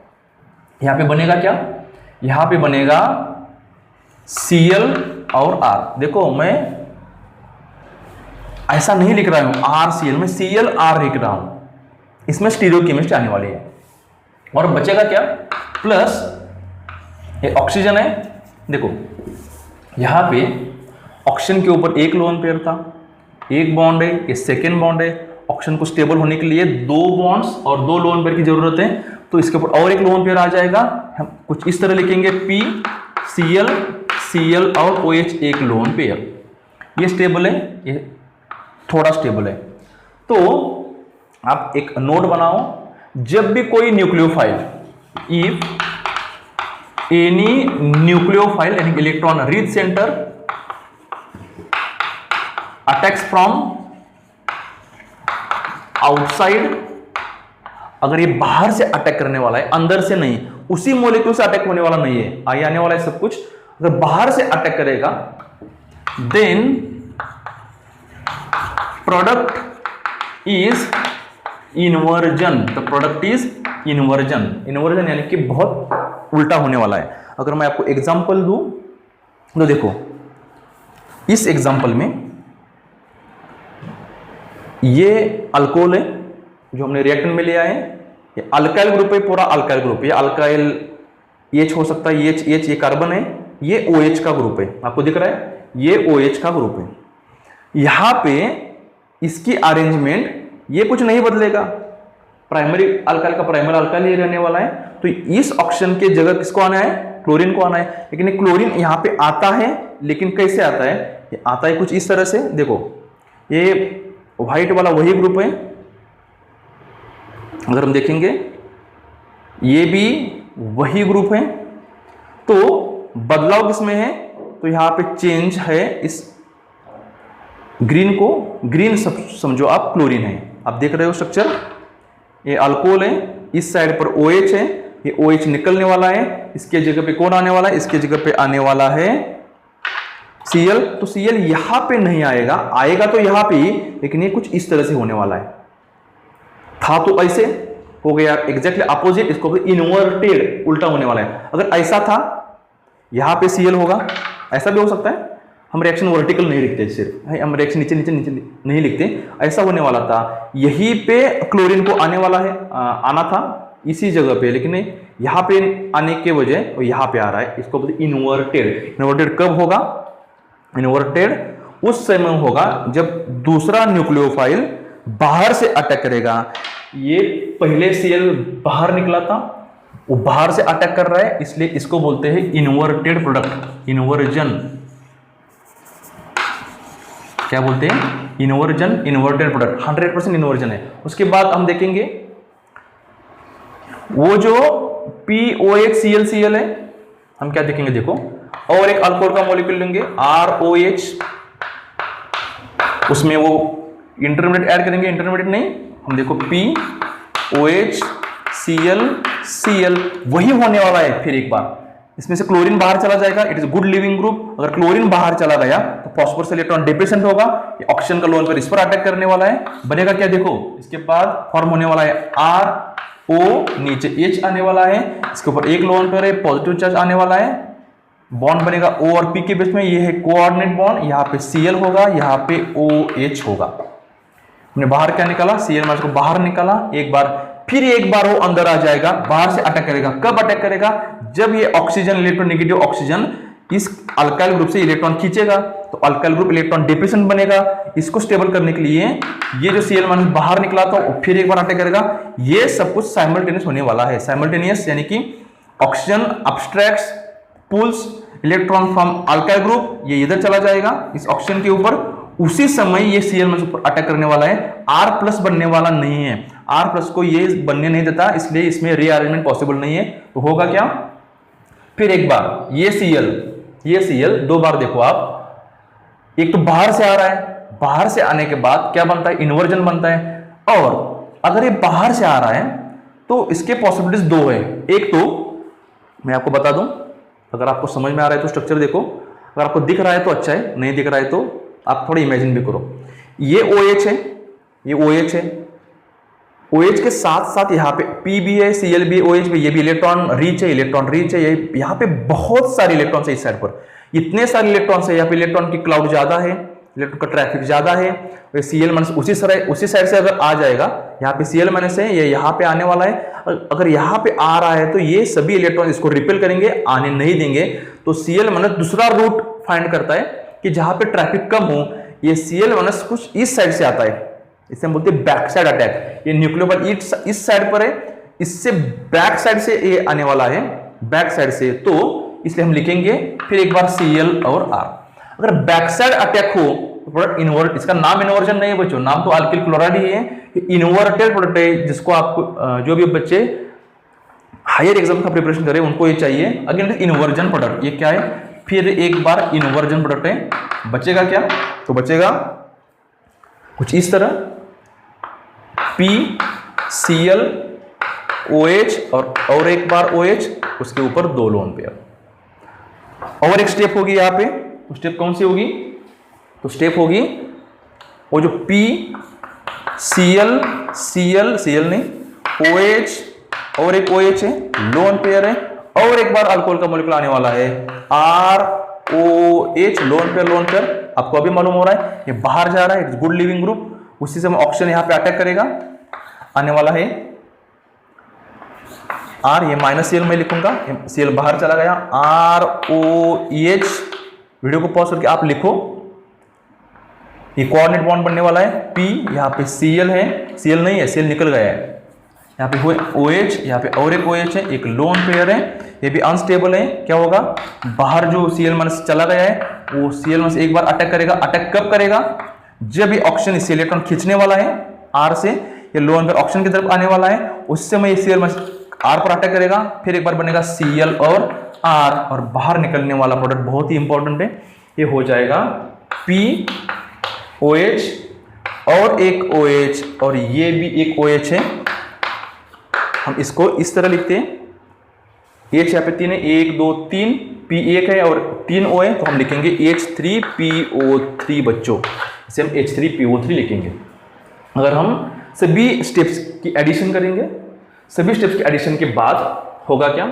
यहां पे बनेगा क्या, यहां पे बनेगा Cl और R। देखो मैं ऐसा नहीं लिख रहा हूं RCl, मैं Cl_R लिख रहा हूं। इसमें स्टीरियोकेमिस्ट्री आने वाली है। और बचेगा क्या, प्लस ये ऑक्सीजन है। देखो यहां पे ऑक्सीजन के ऊपर एक लोन पेयर था, एक बॉन्ड है, ये सेकेंड बॉन्ड है। ऑक्सीजन को स्टेबल होने के लिए 2 बॉन्ड्स और 2 लोन पेयर की जरूरत है, तो इसके ऊपर और एक लोन पेयर आ जाएगा। हम कुछ इस तरह लिखेंगे P Cl और OH एक लोन पेयर। ये स्टेबल है, ये थोड़ा स्टेबल है। तो आप एक नोट बनाओ, जब भी कोई न्यूक्लियोफाइल, इफ एनी न्यूक्लियोफाइल यानी electron rich centre attacks from outside, अगर ये बाहर से अटैक करने वाला है, अंदर से नहीं, उसी मॉलिक्यूल से अटैक होने वाला नहीं है, आगे आने वाला है सब कुछ, अगर बाहर से अटैक करेगा, then product is inversion. The product is inversion. Inversion यानी कि बहुत उल्टा होने वाला है। अगर मैं आपको एग्जांपल दूं तो देखो इस एग्जांपल में ये अल्कोहल है जो हमने रिएक्टेंट में ले आए हैं, ये अल्काइल ग्रुप है, पूरा अल्काइल ग्रुप। ये अल्काइल H हो सकता है, H ये कार्बन है, ये OH का ग्रुप है, आपको दिख रहा है, ये OH का ग्रुप है। यहां पे इसकी अरेंजमेंट ये कुछ नहीं बदलेगा, प्राइमरी अल्काइल का प्राइमरी अल्काइल ये रहने वाला है। तो इस ऑक्सीजन के जगह किसको आना है, क्लोरीन को आना है। लेकिन ये क्लोरीन यहां पे आता है, लेकिन कैसे आता है, ये आता है कुछ इस तरह से। देखो ये व्हाइट वाला वही ग्रुप है, अगर हम देखेंगे ये भी वही ग्रुप है। तो बदलाव किसमें है, तो यहां पे चेंज है इस ग्रीन को, ग्रीन समझो आप क्लोरीन है। आप देख रहे हो स्ट्रक्चर, ये अल्कोहल है, इस साइड पर OH है, ये OH निकलने वाला है, इसके जगह पे कौन आने वाला है, इसके जगह पे आने वाला है Cl, तो Cl यहां पे नहीं आएगा, आएगा तो यहां पे ही, लेकिन ये कुछ इस तरह से होने वाला है। था तो ऐसे हो गया एग्जैक्टली अपोजिट, इसको इन्वर्टेड उल्टा होने वाला है। अगर ऐसा था यहां पे Cl होगा, ऐसा भी हो सकता है। हम रिएक्शन वर्टिकल नहीं लिखते, सिर्फ हम रिएक्शन नीचे नीचे नीचे नहीं लिखते, ऐसा होने वाला था। यहीं पे क्लोरीन को आने वाला है, आना था इसी जगह पे, लेकिन यहाँ पे आने के वजह वो यहाँ पे आ रहा है, इसको बोलते इन्वर्टेड। इन्वर्टेड कब होगा? इन्वर्टेड उस समय होगा जब दूसरा न्यूक्लियोफाइल बाहर से अटैक करेगा। ये पहले Cl बाहर निकला था, वो बाहर से अटैक कर रहा है, इसलिए इसको बोलते हैं इन्वर्टेड प्रोडक्ट, इन्वर्जन। क्या बोलते हैं? इन्वर्जन, इन्वर्टेड प्रोडक्ट, 100% इन्वर्जन है। उसके बाद हम देखेंगे वो जो POHClCl है, हम क्या देखेंगे देखो, और एक अल्कोहल का मॉलिक्यूल लेंगे ROH, उसमें वो इंटरमीडिएट ऐड करेंगे, इंटरमीडिएट नहीं, हम देखो POHClCl, वही होने वाला है। फिर एक बार इसमें से क्लोरीन बाहर चला जाएगा, it is good leaving group. अगर क्लोरीन बाहर चला गया तो फॉस्फोरस इलेक्ट्रॉन डिप्रेसेंट होगा, ये ऑक्सीजन का लोन पर इस पर अटैक करने वाला है, बनेगा क्या देखो, इसके बाद फॉर्म होने वाला है RO, नीचे H आने वाला है, इसके ऊपर एक लोन पर है, पॉजिटिव चार्ज आने वाला है, बॉन्ड बनेगा O और P के बीच में, ये है कोऑर्डिनेट बॉन्ड, यहाँ पे Cl होगा, यहाँ पे OH होगा। हमने बाहर क्या निकाला? Cl माइनस को बाहर निकाला एक बार, फिर एक बार वो अंदर आ जाएगा, बाहर से अटैक करेगा। कब अटैक करेगा? जब ये ऑक्सीजन, इलेक्ट्रोनेगेटिव ऑक्सीजन इस अल्काइल ग्रुप से इलेक्ट्रॉन खींचेगा, तो अल्काइल ग्रुप इलेक्ट्रॉन डिप्रेशन बनेगा। इसको स्टेबल करने के लिए ये जो Cl माइनस बाहर निकला था वो फिर एक बार अटैक करेगा। ये सब कुछ साइमल्टेनियस होने वाला है। साइमल्टेनियस यानी कि oxygen abstracts pulls electron from alkyl group, ये इधर चला जाएगा इस ऑक्सीजन के ऊपर, उसी समय ये Cl माइनस ऊपर अटैक करने वाला है। R+ बनने वाला नहीं है, R+ को ये बनने नहीं देता, इसलिए इसमें रीअरेंजमेंट पॉसिबल नहीं है। तो होगा क्या? फिर एक बार ये Cl दो बार देखो आप, एक तो बाहर से आ रहा है, बाहर से आने के बाद क्या बनता है? इन्वर्जन बनता है। और अगर ये बाहर से आ रहा है तो इसके पॉसिबिलिटीज दो है। एक तो मैं आपको बता दूं, अगर आपको समझ में आ रहा है तो स्ट्रक्चर देखो, अगर आपको दिख रहा है तो अच्छा है, नहीं दिख रहा है तो आप थोड़ा इमेजिन भी करो। ये OH है, ये OH है, OH के साथ साथ यहाँ पे P भी है, Cl भी है, OH भी, ये भी इलेक्ट्रॉन रिच है, ये यहाँ पे बहुत सारे इलेक्ट्रॉन्स है। इस साइड पर इतने सारे इलेक्ट्रॉन्स है, यहाँ पे इलेक्ट्रॉन की क्लाउड ज्यादा है, इलेक्ट्रॉन का ट्रैफिक ज्यादा है। Cl माइनस उसी साइड से अगर आ जाएगा, यहाँ पे Cl माइनस है, ये यहाँ पे आने वाला है। अगर यहाँ पे आ रहा है तो ये सभी इलेक्ट्रॉन इसको रिपेल करेंगे, आने नहीं देंगे। तो Cl माइनस दूसरा रूट फाइंड करता है कि जहां पे ट्रैफिक कम हो। ये Cl माइनस कुछ इस साइड से आता है, इसे हम बोलते हैं बैक साइड अटैक। ये न्यूक्लियोफाइल इस साइड पर है, इससे बैक साइड से ये आने वाला है, बैक साइड से, तो इसलिए हम लिखेंगे फिर एक बार Cl और R। अगर बैक साइड अटैक हो तो प्रोडक्ट इन्वर्ट, इसका नाम इन्वर्जन नहीं है बच्चों, नाम तो अल्किल क्लोराइड ही है, इन्वर्टेड प्रोडक्ट है, जिसको आपको जो भी बच्चे हायर एग्जाम का प्रिपरेशन करें उनको ये चाहिए। अगेन इन्वर्जन प्रोडक्ट, ये क्या है? फिर एक बार इन्वर्जन प्रोडक्ट है। बचेगा क्या? तो बचेगा कुछ इस तरह, PCl OH और एक बार OH, उसके ऊपर दो लोन पेयर। और एक स्टेप होगी यहाँ पे, तो स्टेप कौन सी होगी? तो स्टेप होगी वो जो Cl नहीं, OH और एक OH है, लोन पेयर है, और एक बार अल्कोहल का मॉलिक्यूल आने वाला है ROH, लोन पेयर। आपको अभी मालूम हो रहा है ये बाहर जा रहा है, इट्स गुड लिविंग ग्रुप, उसी से ऑक्सीजन यहाँ पे अटैक करेगा, आने वाला है R, ये -Cl मैं लिखूंगा, Cl बाहर चला गया, ROH। वीडियो को पॉज करके आप लिखो, ये कोऑर्डिनेट बॉन्ड बनने वाला है, P, यहाँ पे Cl है, Cl नहीं है, Cl निकल गया है, यहाँ पे OH, यहाँ पे और एक OH है, एक लोन पेयर है, ये भी अनस्टेबल है। क्या होगा? बाहर जो Cl माइनस चला गया है वो Cl माइनस एक बार अटैक करेगा। अटैक कब करेगा? जब ये ऑक्सीजन इससे इलेक्ट्रॉन खींचने वाला है R से, ये लोन पेयर ऑक्सीजन की तरफ आने वाला है, उस समय ये Cl माइनस R पर अटैक करेगा, फिर एक बार बनेगा Cl और R, और बाहर निकलने वाला प्रोडक्ट बहुत ही इंपॉर्टेंट है, ये हो जाएगा POH और एक OH, और ये भी एक OH है। हम इसको इस तरह लिखते हैं, H यहाँ पे 3 है, 1 2 3, P1 है और 3 O है, तो हम लिखेंगे H3PO3 बच्चों, इसे हम H3PO3 लिखेंगे। अगर हम सभी स्टेप्स की एडिशन करेंगे, सभी स्टेप्स की एडिशन के बाद होगा क्या,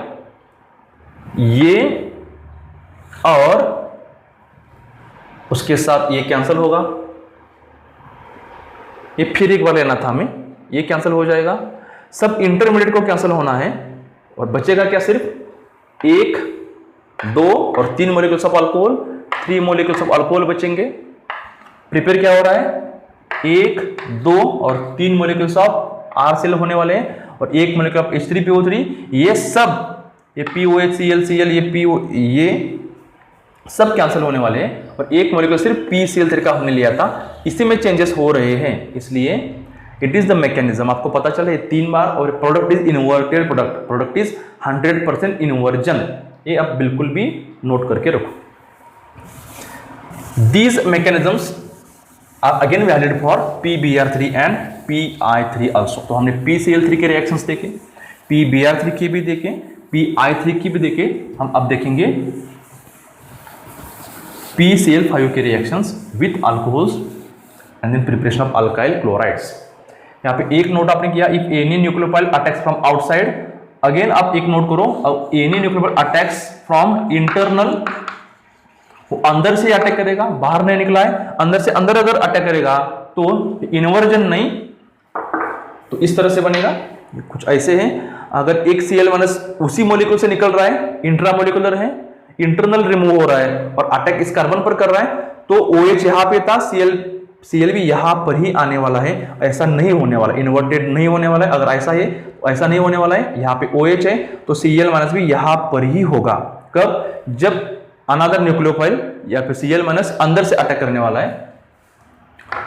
ये और उसके साथ ये कैंसिल होगा, ये फिर एक बार लेना था हमें, ये कैंसिल हो जाएगा, सब इंटरमीडिएट को कैंसिल होना है और बचेगा क्या, सिर्फ 1, 2 और 3 molecules of alcohol, 3 molecules of alcohol बचेंगे। प्रिपेयर क्या हो रहा है, 1, 2 और 3 मॉलिक्यूल्स ऑफ RCl होने वाले हैं और 1 मॉलिक्यूल ऑफ H3PO3, ये सब, ये POHCl, Cl, ये सब कैंसिल होने वाले हैं और एक मॉलिक्यूल सिर्फ PCl3 का हमने लिया था, इसी में चेंजेस हो रहे हैं, इसलिए इट इज द मैकेनिज्म। आपको पता चले 3 बार, और product is inverted product, product is 100% inversion, ये आप बिल्कुल भी नोट करके रखो। These mechanisms are again valid for PBr3 and PI3 also. तो हमने PCl3 के रिएक्शंस देखे, PBr3 के भी देखे, PI3 की भी देखे, हम अब देखेंगे PCl5 के reactions with alcohols and then preparation of alkyl chlorides. यहाँ पे एक नोट आपने किया, if any nucleophile attacks from outside, again आप एक नोट करो, any nucleophile attacks from internal, वो अंदर से अटैक करेगा, बाहर नहीं निकला है, अंदर से अंदर अगर अटैक करेगा तो इन्वर्जन नहीं, तो इस तरह से बनेगा, कुछ ऐसे है। अगर एक Cl- उसी मॉलिक्यूल से निकल रहा है, इंट्रामोलिकुलर है, इंटरनल रिमूव हो रहा है और अटैक इस कार्बन पर कर रहा है, तो OH यहां पे था, Cl भी यहां पर ही आने वाला है, ऐसा नहीं होने वाला, इन्वर्टेड नहीं होने वाला है। अगर ऐसा है तो ऐसा नहीं होने वाला है, यहाँ पे OH है तो Cl- भी यहां पर ही होगा। कब, जब अनदर न्यूक्लियोफाइल या फिर Cl- अंदर से अटैक करने वाला है।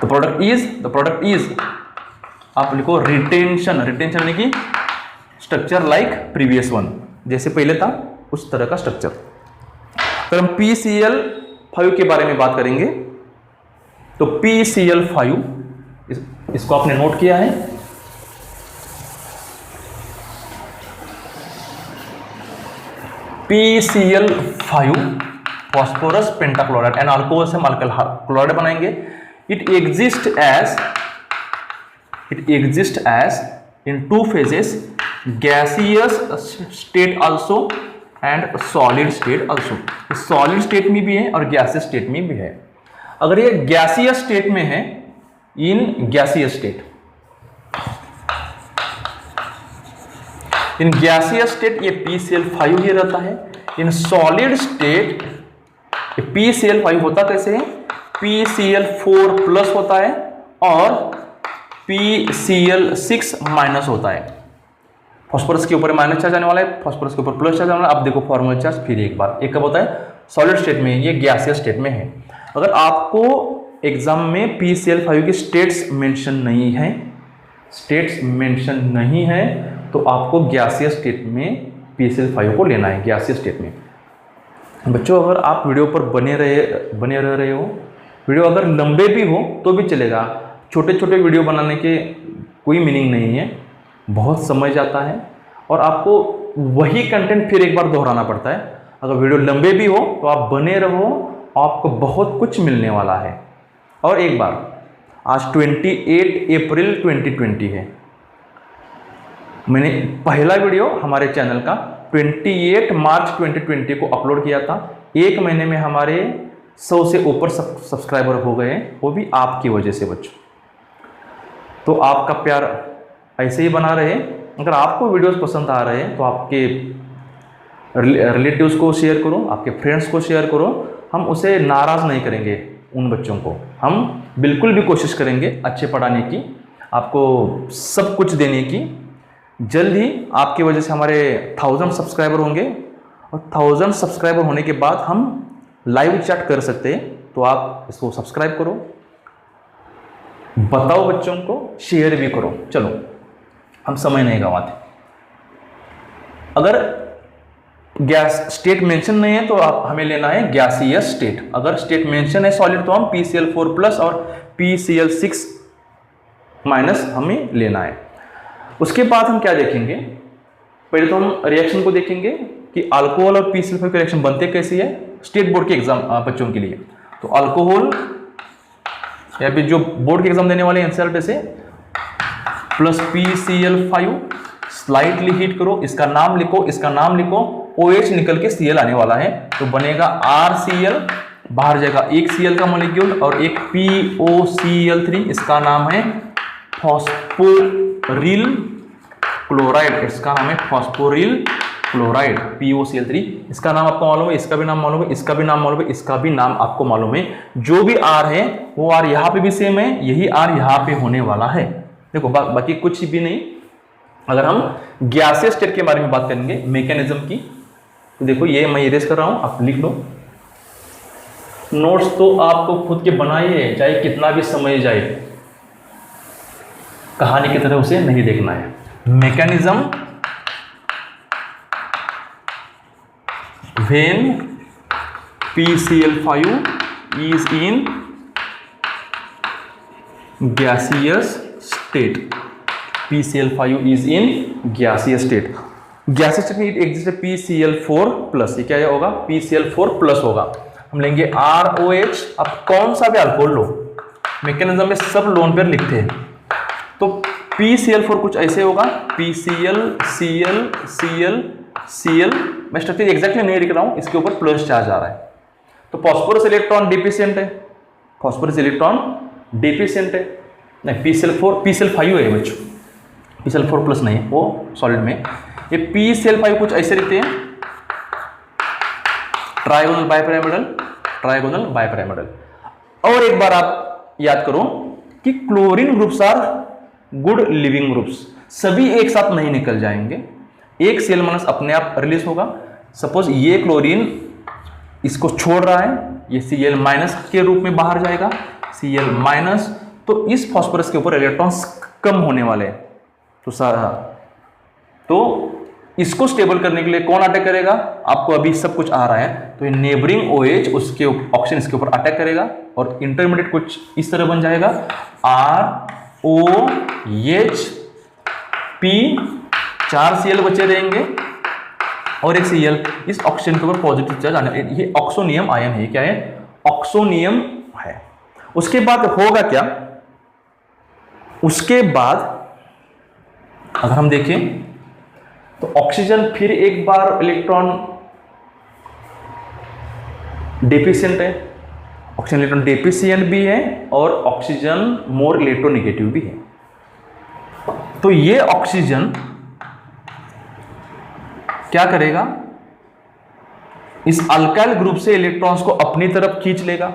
तो प्रोडक्ट इज आप लिखो रिटेंशन, रिटेंशन यानी कि स्ट्रक्चर लाइक प्रीवियस वन, जैसे पहले था उस तरह का स्ट्रक्चर। तो हम PCl5 के बारे में बात करेंगे, तो PCl5 इसको आपने नोट किया है, PCl5 phosphorus pentachloride and alcohol से हम अल्काइल क्लोराइड बनाएंगे। It exist as in 2 phases, gaseous state also and solid state also. Solid state में भी है और गैसियस स्टेट में भी है। अगर ये गैसियस स्टेट में है, इन गैसियस स्टेट ये PCl5 ही रहता है। इन सॉलिड स्टेट PCl5 होता कैसे है, PCl4+ होता है और PCl6- होता है। फॉस्फोरस के ऊपर माइनस चार्ज आने वाला है, फॉस्फोरस के ऊपर प्लस चार्ज आने वाला है। अब देखो फॉर्मल चार्ज फिर एक बार, एक कब होता है, सॉलिड स्टेट में, ये गैसियस स्टेट में है। अगर आपको एग्जाम में PCl5 की स्टेट्स मेंशन नहीं है, तो आपको गैसियस स्टेट में PCl5 को लेना है, गैसियस स्टेट में। बच्चों अगर आप वीडियो पर बने रह रहे हो, वीडियो अगर लंबे भी हो तो भी चलेगा, छोटे छोटे वीडियो बनाने के कोई मीनिंग नहीं है, बहुत समय जाता है और आपको वही कंटेंट फिर एक बार दोहराना पड़ता है। अगर वीडियो लंबे भी हो तो आप बने रहो, आपको बहुत कुछ मिलने वाला है। और एक बार, आज 28 अप्रैल 2020 है, मैंने पहला वीडियो हमारे चैनल का 28 मार्च 2020 को अपलोड किया था। 1 महीने में हमारे 100 से ऊपर सब्सक्राइबर हो गए, वो भी आपकी वजह से बच्चों। तो आपका प्यार ऐसे ही बना रहे। अगर आपको वीडियोस पसंद आ रहे हैं तो आपके रिलेटिव्स को शेयर करो, आपके फ्रेंड्स को शेयर करो। हम उसे नाराज़ नहीं करेंगे, उन बच्चों को हम बिल्कुल भी कोशिश करेंगे अच्छे पढ़ाने की, आपको सब कुछ देने की। जल्द ही आपकी वजह से हमारे 1000 सब्सक्राइबर होंगे और 1000 सब्सक्राइबर होने के बाद हम लाइव चैट कर सकते हैं। तो आप इसको सब्सक्राइब करो, बताओ बच्चों को, शेयर भी करो। चलो हम समय नहीं गंवाते। अगर गैस स्टेट मेंशन नहीं है तो आप हमें लेना है गैसियस स्टेट। अगर स्टेट मेंशन है सॉलिड तो हम PCl4+ और PCl6- हमें लेना है। उसके बाद हम क्या देखेंगे, पहले तो हम रिएक्शन को देखेंगे, कि अल्कोहल और PCl5 के रिएक्शन बनते कैसी है, स्टेट बोर्ड के एग्जाम बच्चों के लिए। तो अल्कोहल या फिर जो बोर्ड के एग्जाम देने वाले एनसीईआरटी से प्लस PCl5 स्लाइटली हीट करो, इसका नाम लिखो, इसका नाम लिखो, OH निकल के Cl आने वाला है तो बनेगा RCl, बाहर जाएगा एक Cl का मॉलिक्यूल और एक POCl3, इसका नाम है फॉस्फोरिल क्लोराइड, इसका नाम है फॉस्फोरिल क्लोराइड POCl3। इसका नाम आपको मालूम है, इसका भी नाम मालूम है, इसका भी नाम मालूम है, इसका भी नाम आपको मालूम है। जो भी R है वो R यहाँ पे भी सेम है, यही R यहाँ पे होने वाला है। देखो बाकी कुछ भी नहीं। अगर हम गैसीय स्टेट के बारे में बात करेंगे मैकेनिज्म की, तो देखो ये मैं इरेज कर रहा हूं, आप लिख लो। नोट्स तो आपको खुद के बनाइए, चाहे कितना भी समय जाए, कहानी की तरह उसे नहीं देखना है। Mechanism when PCl5 is in gaseous state, PCl5 is in gaseous state। gaseous state में एग्जिस्ट है PCl4+, ये क्या होगा, PCl4+ होगा। हम लेंगे ROH। अब कौन सा भी अल्कोहल लो, मैकेनिज्म में सब लोन पेयर लिखते हैं, तो PCl4 कुछ ऐसे होगा, PCl Cl Cl Cl। मैं स्ट्रक्चर एग्जैक्टली नहीं लिख रहा हूं, इसके ऊपर प्लस चार्ज आ रहा है। तो फॉस्फोरस इलेक्ट्रॉन डिफिशिएंट है, फॉस्फोरस इलेक्ट्रॉन डिफिशिएंट है, नहीं PCl5 है बच्चों, PCl4+ नहीं, वो सॉलिड में। ये PCl5 कुछ ऐसे लिखते हैं, ट्राइगोनल बाइपिरामिडल, ट्राइगोनल बाइपिरामिडल। और एक बार आप याद करो कि chlorine groups are good leaving groups, सभी एक साथ नहीं निकल जाएंगे, एक Cl- अपने आप रिलीज होगा। सपोज ये क्लोरीन इसको छोड़ रहा है, ये Cl- के रूप में बाहर जाएगा, Cl-, तो इस फॉस्फोरस के ऊपर इलेक्ट्रॉन्स कम होने वाले हैं। तो इसको स्टेबल करने के लिए कौन अटैक करेगा, आपको अभी सब कुछ आ रहा है, तो ये नेबरिंग OH उसके ऑक्सीजन इसके ऊपर अटैक करेगा और इंटरमीडिएट कुछ इस तरह बन जाएगा, ROH P, 4 Cl बचे रहेंगे और एक Cl, इस ऑक्सीजन के ऊपर पॉजिटिव चार्ज आने, ये ऑक्सोनियम आयन है, क्या है, ऑक्सोनियम है। उसके बाद होगा क्या, उसके बाद अगर हम देखें तो ऑक्सीजन फिर एक बार इलेक्ट्रॉन डेफिशिएंट है, ऑक्सीजन इलेक्ट्रॉन डेफिशिएंट भी है और ऑक्सीजन मोर इलेक्ट्रोनेगेटिव भी है। तो ये ऑक्सीजन क्या करेगा, इस अल्काइल ग्रुप से इलेक्ट्रॉन्स को अपनी तरफ खींच लेगा।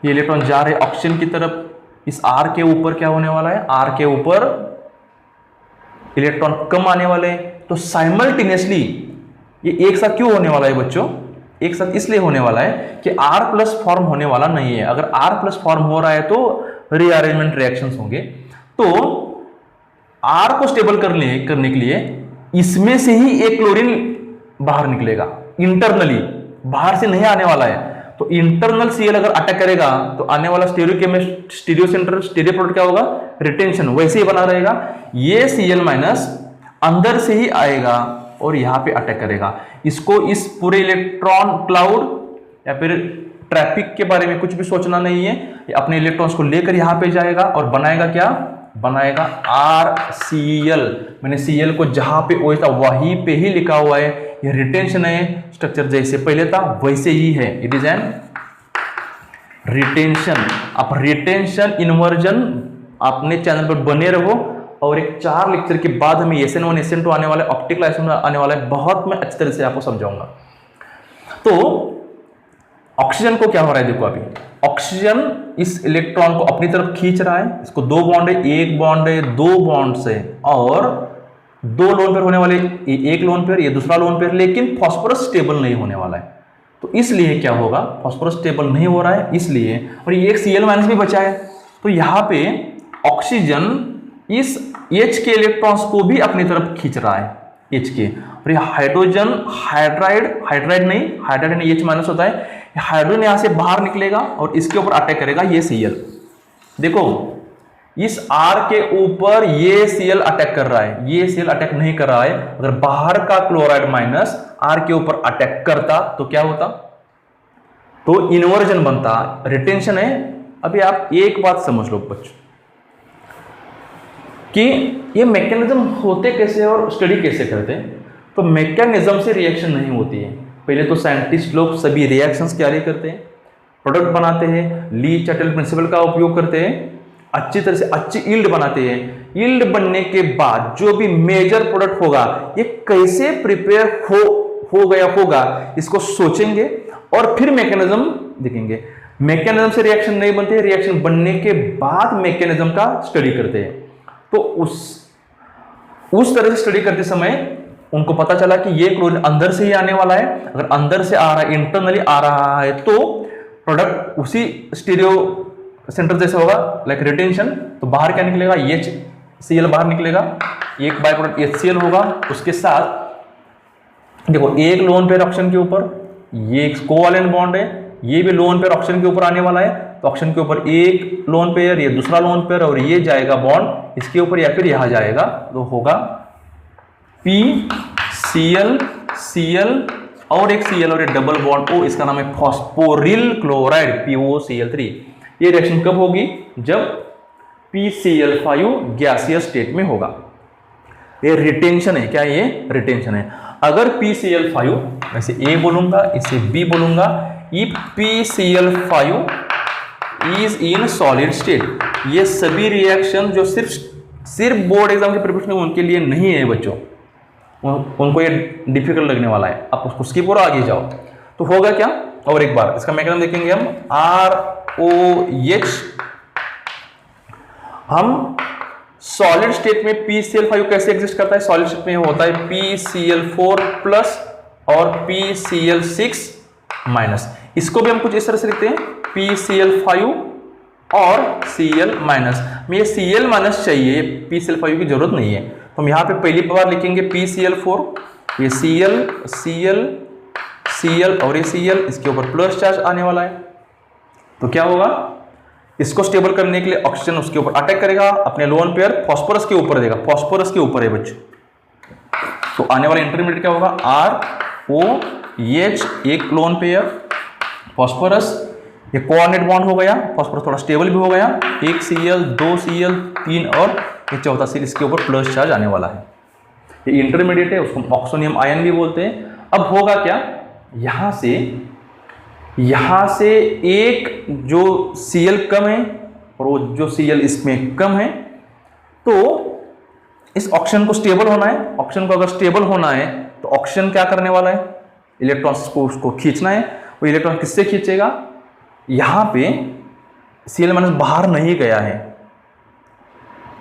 ये इलेक्ट्रॉन जा रहे ऑक्सीजन की तरफ, इस R के ऊपर क्या होने वाला है, R के ऊपर इलेक्ट्रॉन कम आने वाले हैं। तो साइमल्टेनियसली ये एक साथ क्यों होने वाला है बच्चों, एक साथ इसलिए होने वाला है कि R+ फॉर्म होने वाला नहीं है। अगर R+ फॉर्म हो रहा है तो रीअरेंजमेंट रिएक्शंस होंगे। तो R को स्टेबल करने के लिए इसमें से ही एक क्लोरीन बाहर निकलेगा, इंटरनली, बाहर से नहीं आने वाला है। तो इंटरनल Cl अगर अटैक करेगा तो आने वाला स्टीरियो सेंटर, स्टीरियो प्रोडक्ट क्या होगा, रिटेंशन, वैसे ही बना रहेगा। ये Cl- अंदर से ही आएगा और यहां पे अटैक करेगा। इसको इस पूरे इलेक्ट्रॉन क्लाउड या फिर ट्रैफिक के बारे में कुछ भी सोचना नहीं है, ये अपने इलेक्ट्रॉन्स को लेकर यहां पे जाएगा और बनाएगा क्या, बनाएगा RCl। मैंने Cl को जहां पे OH था वहीं पे ही लिखा हुआ है, ये रिटेंशन है, स्ट्रक्चर जैसे पहले था वैसे ही है, इट इज एन रिटेंशन। अब रिटेंशन इन्वर्जन अपने चैनल पर बने रहो और एक 4 लेक्चर के बाद हमें SN1 SN2 आने वाला है, ऑप्टिकल आइसोमर आने वाला है, बहुत मैं अच्छी तरह से आपको समझाऊंगा। तो ऑक्सीजन को क्या हो रहा है, देखो अभी ऑक्सीजन इस इलेक्ट्रॉन को अपनी तरफ खींच रहा है, इसको 2 बॉन्ड है, 1 बॉन्ड है, 2 बॉन्ड्स है और 2 लोन पेयर होने वाले, एक लोन पेयर, ये दूसरा लोन पेयर, लेकिन फॉस्फोरस स्टेबल नहीं होने वाला है। तो इसलिए क्या होगा, फॉस्फोरस स्टेबल नहीं हो रहा है इसलिए, और ये एक Cl- भी बचा है। तो यहाँ पे ऑक्सीजन इस H के इलेक्ट्रॉन्स को भी अपनी तरफ खींच रहा है, H के, और ये हाइड्रोजन हाइड्राइड नहीं H- होता है, हाइड्रोजन यहां से बाहर निकलेगा और इसके ऊपर अटैक करेगा ये Cl। देखो इस R के ऊपर ये Cl अटैक कर रहा है, ये Cl अटैक नहीं कर रहा है। अगर बाहर का क्लोराइड माइनस R के ऊपर अटैक करता तो क्या होता? तो इन्वर्जन बनता, रिटेंशन है। अभी आप एक बात समझ लो बच्चों कि ये मैकेनिज्म होते कैसे और स्टडी कैसे करते हैं। तो मैकेनिज्म से रिएक्शन नहीं होती है। पहले तो साइंटिस्ट लोग सभी रिएक्शंस क्या करते हैं, प्रोडक्ट बनाते हैं, ली चैटल प्रिंसिपल का उपयोग करते हैं, अच्छी तरह से अच्छी यील्ड बनाते हैं। यील्ड बनने के बाद जो भी मेजर प्रोडक्ट होगा ये कैसे प्रिपेयर हो गया होगा, इसको सोचेंगे और फिर मैकेनिज्म देखेंगे। मैकेनिज्म से रिएक्शन नहीं बनती है, रिएक्शन बनने के बाद मैकेनिज्म का स्टडी करते हैं। तो उस तरह से स्टडी करते समय उनको पता चला कि ये क्लोरीन अंदर से ही आने वाला है। अगर अंदर से आ रहा है, इंटरनली आ रहा है, तो प्रोडक्ट उसी स्टीरियो सेंटर जैसे होगा, लाइक रिटेंशन। तो बाहर क्या निकलेगा, HCl बाहर निकलेगा, एक बाय प्रोडक्ट HCl होगा। उसके साथ देखो एक लोन पेयर ऑक्सीजन के ऊपर, ये कोवैलेंट बॉन्ड है, ये भी लोन पेयर ऑक्सीजन के ऊपर आने वाला है। तो ऑक्सीजन के ऊपर एक लोन पेयर, ये दूसरा लोन पेयर, और ये जाएगा बॉन्ड इसके ऊपर या फिर यहां जाएगा, तो होगा PCl Cl और एक Cl और एक डबल बॉन्ड O, इसका नाम है फॉस्फोरिल क्लोराइड POCl3। ये रिएक्शन कब होगी, जब PCl5 गैसियस स्टेट में होगा। ये रिटेंशन है, क्या ये रिटेंशन है। अगर PCl5, वैसे A बोलूंगा, इसे B बोलूंगा, if PCl5 is in solid state. ये सभी रिएक्शन जो सिर्फ बोर्ड एग्जाम के प्रिपरेशन उनके लिए नहीं है बच्चों, उनको ये डिफिकल्ट लगने वाला है। आप उसको स्किप और आगे जाओ। तो होगा क्या, और एक बार इसका मैकेनिज्म देखेंगे हम। ROH, हम सॉलिड स्टेट में PCl5 कैसे एग्जिस्ट करता है, सॉलिड स्टेट में होता है PCl4 प्लस और PCl6 माइनस। इसको भी हम कुछ इस तरह से लिखते हैं, PCl5 और Cl माइनस। हमें ये Cl माइनस चाहिए, PCl5 की जरूरत नहीं है। तो हम यहाँ पे पहली बार लिखेंगे PCl4, ये Cl और ये Cl, इसके ऊपर प्लस चार्ज आने वाला है। तो क्या होगा, इसको स्टेबल करने के लिए ऑक्सीजन उसके ऊपर अटैक करेगा, अपने लोन पेयर फॉस्फोरस के ऊपर देगा, फॉस्फोरस के ऊपर है बच्चों। तो आने वाला इंटरमीडिएट क्या होगा, ROH, एक लोन पेयर फॉस्फोरस, ये कोऑर्डिनेट बॉन्ड हो गया, फॉस्फोरस थोड़ा स्टेबल भी हो गया, एक Cl, 2 Cl, 3 और ये चौथा Cl, इसके ऊपर प्लस चार्ज आने वाला है। ये इंटरमीडिएट है, उसको ऑक्सोनियम आयन भी बोलते हैं। अब होगा क्या, यहां से एक जो Cl कम है और वो जो Cl इसमें कम है, तो इस ऑक्सीजन को स्टेबल होना है। ऑक्सीजन को अगर स्टेबल होना है तो ऑक्सीजन क्या करने वाला है, इलेक्ट्रॉन्स को उसको खींचना है। वो इलेक्ट्रॉन किससे खींचेगा, यहां पे Cl माइनस बाहर नहीं गया है,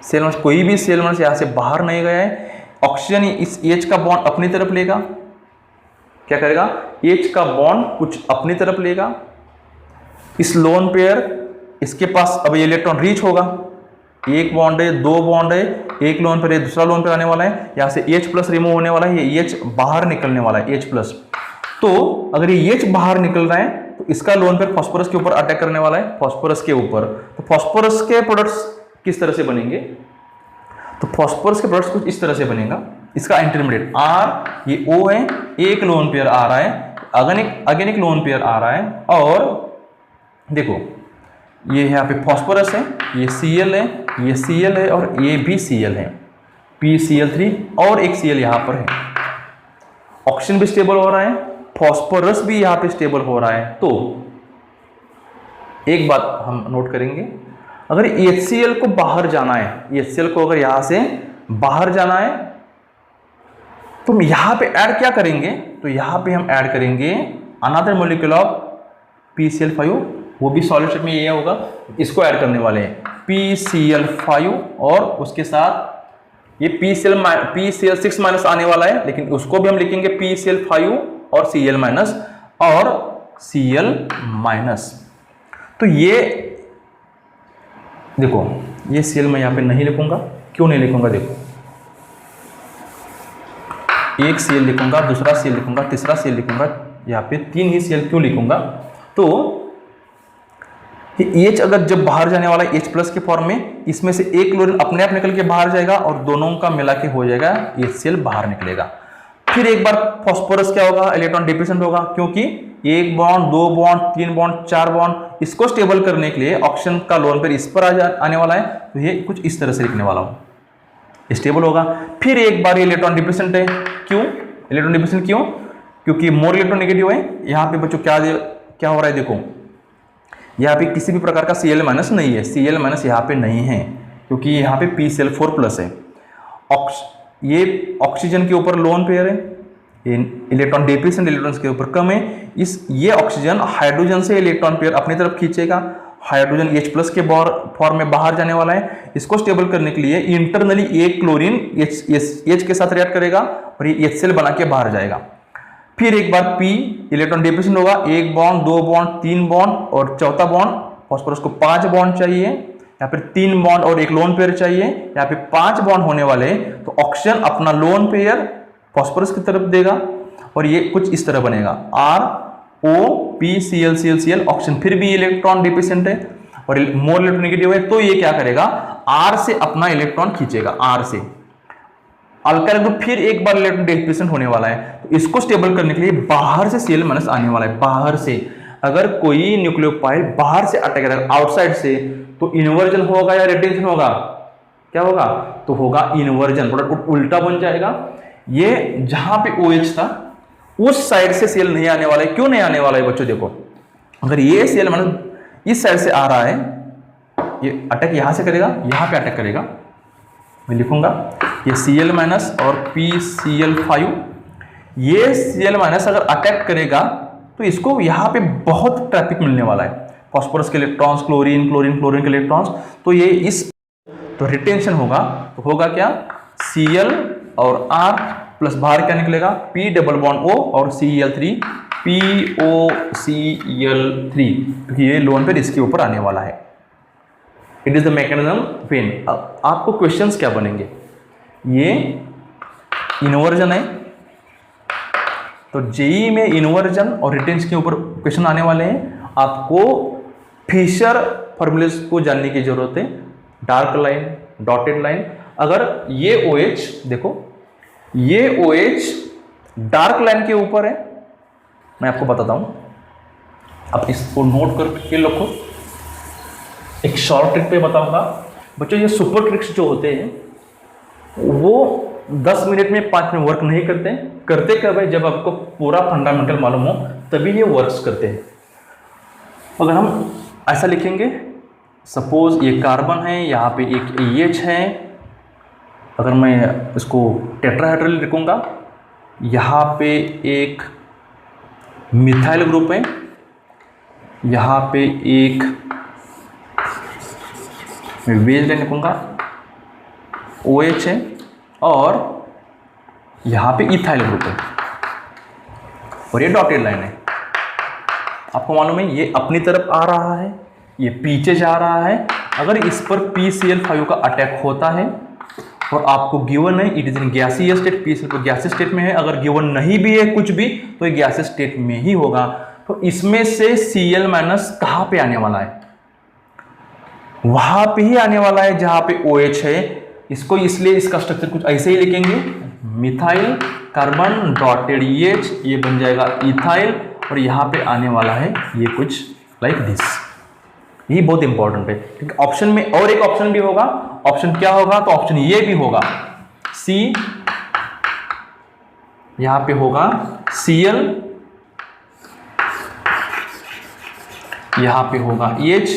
Cl माइनस कोई भी Cl माइनस यहां से बाहर नहीं गया है। ऑक्सीजन इस H का बॉन्ड अपनी तरफ लेगा, क्या करेगा, H का बॉन्ड कुछ अपनी तरफ लेगा। इस लोन पेयर, इसके पास अब ये इलेक्ट्रॉन रीच होगा, एक बॉन्ड है, 2 बॉन्ड है, एक लोन पेयर, दूसरा लोन पेयर आने वाला है, यहां से H प्लस रिमूव होने वाला है, ये H बाहर निकलने वाला है, H प्लस। तो अगर ये H बाहर निकल रहा है तो इसका लोन पेयर फॉस्फोरस के ऊपर अटैक करने वाला है, फॉस्फोरस के ऊपर। तो फॉस्फोरस के प्रोडक्ट्स किस तरह से बनेंगे, तो फॉस्फोरस के प्रोडक्ट्स कुछ इस तरह से बनेगा। इसका इंटरमीडिएट R, ये O है, एक लोन पेयर आ रहा है, अगेन एक लोन पेयर आ रहा है, और देखो ये यहाँ पे फॉस्फोरस है, ये Cl है, ये Cl है और ये भी Cl है, PCl3 और एक Cl यहाँ पर है। ऑक्सीजन भी स्टेबल हो रहा है, फॉस्फोरस भी यहाँ पे स्टेबल हो रहा है। तो एक बात हम नोट करेंगे, अगर HCl को बाहर जाना है, HCl को अगर यहां से बाहर जाना है तो हम यहां पे ऐड क्या करेंगे, तो यहां पे हम ऐड करेंगे अनदर मॉलिक्यूल ऑफ PCl5, वो भी सॉलिड स्टेट में ये होगा, इसको ऐड करने वाले हैं PCl5 और उसके साथ ये PCl6 माइनस आने वाला है, लेकिन उसको भी हम लिखेंगे PCl5 और Cl माइनस और Cl माइनस। तो ये देखो, ये Cl मैं यहाँ पे नहीं लिखूंगा, क्यों नहीं लिखूंगा, देखो एक Cl लिखूंगा, दूसरा Cl लिखूंगा, तीसरा Cl लिखूंगा, यहाँ पे 3 ही Cl क्यों लिखूंगा, तो H अगर जब बाहर जाने वाला है H प्लस के फॉर्म में, इसमें से एक क्लोरीन अपने आप निकल के बाहर जाएगा और दोनों का मिला के हो जाएगा HCl बाहर निकलेगा। फिर एक बार फास्फोरस क्या होगा, इलेक्ट्रॉन डिफिशिएंट होगा, क्योंकि एक बॉन्ड, दो बॉन्ड, तीन बॉन्ड, चार बॉन्ड, इसको स्टेबल करने के लिए ऑक्सीजन का लोन पेयर इस पर आने वाला है, तो ये कुछ इस तरह से लिखने वाला हूं, स्टेबल होगा। फिर एक बार इलेक्ट्रॉन डिफिशिएंट है, क्यों इलेक्ट्रॉन डिफिशिएंट, क्यों, क्योंकि मोर इलेक्ट्रॉन नेगेटिव है। यहाँ पे बच्चों क्या हो रहा है, देखो यहाँ पे किसी भी प्रकार का Cl माइनस नहीं है, Cl माइनस यहाँ पे नहीं है, क्योंकि यहाँ पे PCl4 प्लस है। ये ऑक्सीजन के ऊपर लोन पेयर है, इलेक्ट्रॉन डिफिशिएंट इलेक्ट्रॉन्स के ऊपर कम है। ये ऑक्सीजन हाइड्रोजन से इलेक्ट्रॉन पेयर अपनी तरफ खींचेगा, हाइड्रोजन H प्लस के फॉर्म में बाहर जाने वाला है। इसको स्टेबल करने के लिए इंटरनली एक क्लोरीन H के साथ रिएक्ट करेगा और ये HCl बना के बाहर जाएगा। फिर एक बार P इलेक्ट्रॉन डिफिशिएंट होगा, एक बॉन्ड, दो बॉन्ड, तीन बॉन्ड और चौथा बॉन्ड, फास्फोरस को 5 बॉन्ड चाहिए, या फिर 3 बॉन्ड और एक लोन पेयर चाहिए, यहाँ पे 5 बॉन्ड होने वाले, तो ऑक्सीजन अपना लोन पेयर फास्फोरस की तरफ देगा और ये कुछ इस तरह बनेगा ROPCl ऑक्सीजन फिर भी इलेक्ट्रॉन डिफिशिएंट है और मोर इलेक्ट्रॉन नेगेटिव है, तो ये क्या करेगा, R से अपना इलेक्ट्रॉन खींचेगा, R से। अल्काइल ग्रुप फिर एक बार इलेक्ट्रॉन डिफिशिएंट होने वाला है, तो इसको स्टेबल करने के लिए बाहर से Cl माइनस आने वाला है, बाहर से। अगर कोई न्यूक्लियोफाइल बाहर से अटैक करेगा आउटसाइड से, तो इन्वर्जन होगा या रिटेंशन होगा, क्या होगा, तो होगा इन्वर्जन, प्रोडक्ट उल्टा बन जाएगा। ये जहां पे OH था उस साइड से Cl नहीं आने वाला है। क्यों नहीं आने वाला है बच्चों, देखो अगर ये Cl माइनस इस साइड से आ रहा है, ये अटैक यहां से करेगा, यहां पे अटैक करेगा, मैं लिखूंगा ये Cl माइनस और PCl5, ये Cl माइनस अगर अटैक करेगा तो इसको यहाँ पे बहुत ट्रैफिक मिलने वाला है, फास्फोरस के इलेक्ट्रॉन्स, क्लोरीन के इलेक्ट्रॉन्स, तो ये तो रिटेंशन होगा, तो होगा क्या, Cl और R प्लस बाहर क्या निकलेगा, P डबल बॉन्ड O और Cl3 POCl3, क्योंकि ये लोन पेयर इसके ऊपर आने वाला है। It is the mechanism when. आपको क्वेश्चंस क्या बनेंगे, ये इन्वर्जन है, तो जेई में इन्वर्जन और रिटेंशन के ऊपर क्वेश्चन आने वाले हैं। आपको फिशर फॉर्मूले को जानने की जरूरत है, डार्क लाइन, डॉटेड लाइन। अगर ये OH देखो, ये OH डार्क लाइन के ऊपर है, मैं आपको बताता हूं, आप इसको नोट करके रखो, एक शॉर्ट ट्रिक पे बताऊंगा बच्चों। ये सुपर ट्रिक्स जो होते हैं वो 10 मिनट में 5 मिनट वर्क नहीं करते कब है, जब आपको पूरा फंडामेंटल मालूम हो तभी ये वर्क्स करते हैं। अगर हम ऐसा लिखेंगे, सपोज ये कार्बन है, यहाँ पे एक AH है, अगर मैं इसको टेट्राहेड्रल लिखूंगा, यहाँ पे एक मिथाइल ग्रुप है, यहाँ पे एक बेस लाइन लिखूंगा OH है, और यहाँ पे इथाइल ग्रुप है और ये डॉटेड लाइन है। आपको मालूम है ये अपनी तरफ आ रहा है, ये पीछे जा रहा है। अगर इस पर PCl5 का अटैक होता है और आपको गिवन है इट इज इन गैसीय स्टेट, PCl गैसीय स्टेट में है, अगर गिवन नहीं भी है कुछ भी तो ये गैसीय स्टेट में ही होगा। तो इसमें से Cl माइनस कहाँ पे आने वाला है, वहां पे ही आने वाला है जहां पे OH है। इसको इसलिए इसका स्ट्रक्चर कुछ ऐसे ही लिखेंगे, मिथाइल कार्बन डॉटेड EH, ये बन जाएगा इथाइल, और यहाँ पे आने वाला है ये कुछ लाइक दिस। ये बहुत इंपॉर्टेंट है क्योंकि ऑप्शन में और एक ऑप्शन भी होगा। ऑप्शन क्या होगा, तो ऑप्शन ये भी होगा C, यहाँ पे होगा Cl, यहाँ पे होगा EH,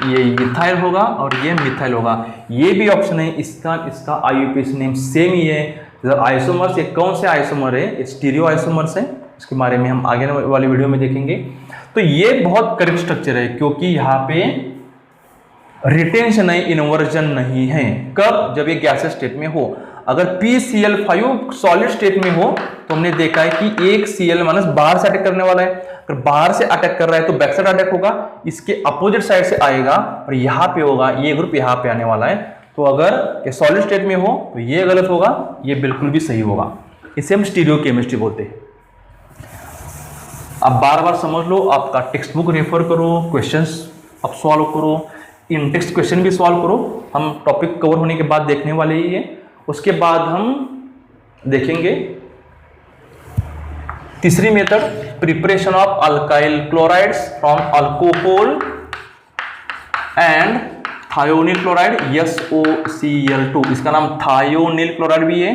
ये इथाइल होगा और ये मिथाइल होगा। ये भी ऑप्शन है, इसका IUPAC नेम सेम ही है। आइसोमर्स, ये कौन से आइसोमर है, स्टीरियो आइसोमर्स है, इसके बारे में हम आगे वाली वीडियो में देखेंगे। तो ये बहुत करेक्ट स्ट्रक्चर है क्योंकि यहाँ पे रिटेंशन है, इन्वर्जन नहीं है। कब, जब ये गैसेस स्टेट में हो। अगर PCl5 सॉलिड स्टेट में हो तो हमने देखा है कि एक Cl माइनस बाहर से अटैक करने वाला है। अगर बाहर से अटैक कर रहा है तो बैक साइड अटैक होगा, इसके अपोजिट साइड से आएगा और यहाँ पे होगा, ये ग्रुप यहाँ पे आने वाला है। तो अगर ये सॉलिड स्टेट में हो तो ये गलत होगा, ये बिल्कुल भी सही होगा। इसे हम स्टीरियो केमिस्ट्री बोलते हैं। आप बार बार समझ लो, आपका टेक्स्ट बुक रेफर करो, क्वेश्चंस अब सॉल्व करो, इन टेक्स्ट क्वेश्चन भी सॉल्व करो। हम टॉपिक कवर होने के बाद देखने वाले ही है। उसके बाद हम देखेंगे तीसरी method, preparation of alkyl chlorides from alcohol and thionyl chloride SOCl2। इसका नाम थायोनिल क्लोराइड भी है,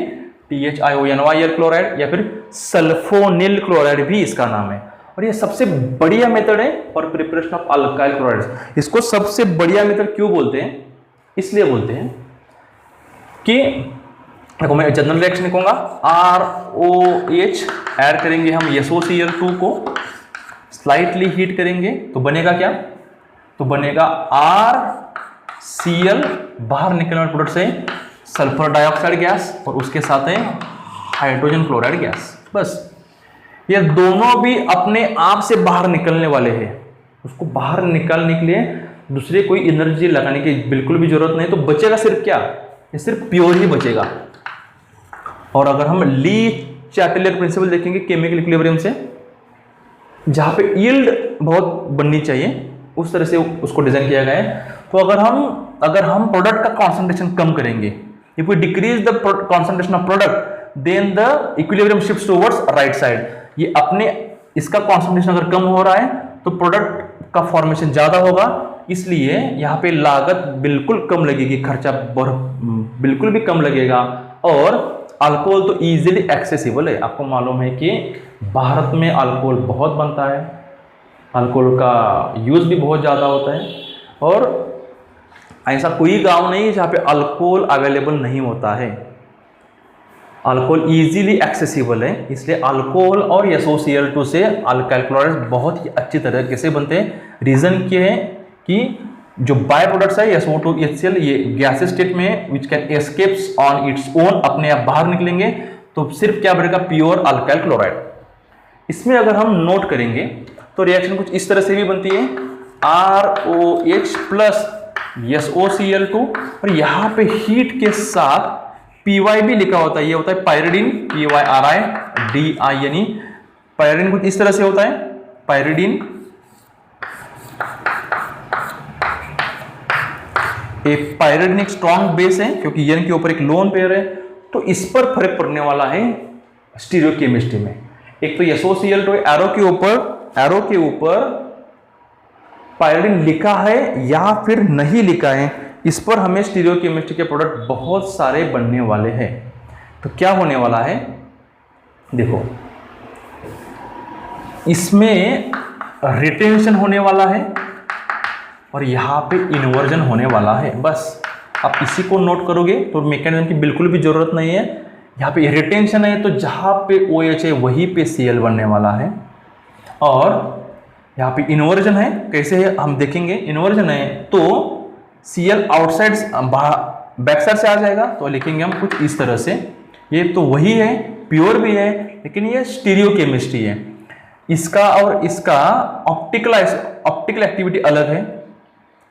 THIONYL क्लोराइड, या फिर सल्फोनिल क्लोराइड भी इसका नाम है। और ये सबसे बढ़िया मेथड है for preparation of alkyl chlorides. इसको सबसे बढ़िया मेथड क्यों बोलते हैं? इसलिए बोलते हैं कि देखो मैं जनरल रिएक्शन लिखूंगा, ROH ऐड करेंगे हम SOCl2 को, स्लाइटली हीट करेंगे तो बनेगा क्या? तो बनेगा RCl, बाहर निकलने वाले प्रोडक्ट से सल्फर डाइऑक्साइड गैस, और उसके साथ है हाइड्रोजन क्लोराइड गैस। बस ये दोनों भी अपने आप से बाहर निकलने वाले हैं। उसको बाहर निकालने के लिए दूसरे कोई एनर्जी लगाने की बिल्कुल भी जरूरत नहीं। तो बचेगा सिर्फ क्या? ये सिर्फ प्योर ही बचेगा। और अगर हम ली चैटलियर प्रिंसिपल देखेंगे केमिकल इक्विलिब्रियम से, जहां पे यील्ड बहुत बननी चाहिए, उस तरह से उसको डिजाइन किया गया है। तो अगर हम प्रोडक्ट का कॉन्सेंट्रेशन कम करेंगे, if we decrease the concentration of product then the equilibrium shifts towards right side. ये अपने इसका कॉन्सेंट्रेशन अगर कम हो रहा है तो प्रोडक्ट का फॉर्मेशन ज्यादा होगा, इसलिए यहाँ पे लागत बिल्कुल कम लगेगी, खर्चा बिल्कुल भी कम लगेगा। और अल्कोहल तो इजीली एक्सेसिबल है। आपको मालूम है कि भारत में अल्कोहल बहुत बनता है, अल्कोहल का यूज भी बहुत ज़्यादा होता है, और ऐसा कोई गांव नहीं है जहाँ पे अल्कोहल अवेलेबल नहीं होता है। अल्कोहल इजीली एक्सेसिबल है, इसलिए अल्कोहल और SOCl2 से अल्काइल क्लोराइड्स बहुत ही अच्छी तरीके से बनते हैं। रीज़न क्या है कि जो बाय प्रोडक्ट्स है SO2 HCl, ये गैस स्टेट में which can escapes on its own, अपने आप बाहर निकलेंगे, तो सिर्फ क्या बनेगा? Pure alkyl chloride. इसमें अगर हम नोट करेंगे तो रिएक्शन कुछ इस तरह से भी बनती है, ROH प्लस SOCl2, और यहाँ पे हीट के साथ PY भी लिखा होता है, ये होता है पायरिडीन, PYRIDINE। पायरिडीन कुछ इस तरह से होता है, पायरिडीन पायरिडीन एक स्ट्रॉन्ग बेस है क्योंकि N के ऊपर एक लोन पेयर है, तो इस पर फर्क पड़ने वाला है स्टीरियोकेमिस्ट्री में। एक तो SOCl2 एरो के ऊपर पायरिडीन लिखा है या फिर नहीं लिखा है, इस पर हमें स्टीरियोकेमिस्ट्री के प्रोडक्ट बहुत सारे बनने वाले हैं। तो क्या होने वाला है? देखो, इसमें रिटेंशन होने वाला है और यहाँ पे इन्वर्जन होने वाला है। बस आप इसी को नोट करोगे तो मैकेनिज्म की बिल्कुल भी जरूरत नहीं है। यहाँ पे रिटेंशन है तो जहाँ पे OH है वहीं पे Cl बनने वाला है, और यहाँ पे इन्वर्जन है। कैसे है हम देखेंगे। इन्वर्जन है तो Cl आउटसाइड बैक साइड से आ जाएगा, तो लिखेंगे हम कुछ इस तरह से। ये तो वही है, प्योर भी है, लेकिन ये स्टीरियोकेमिस्ट्री है। इसका और इसका ऑप्टिकल एक्टिविटी अलग है।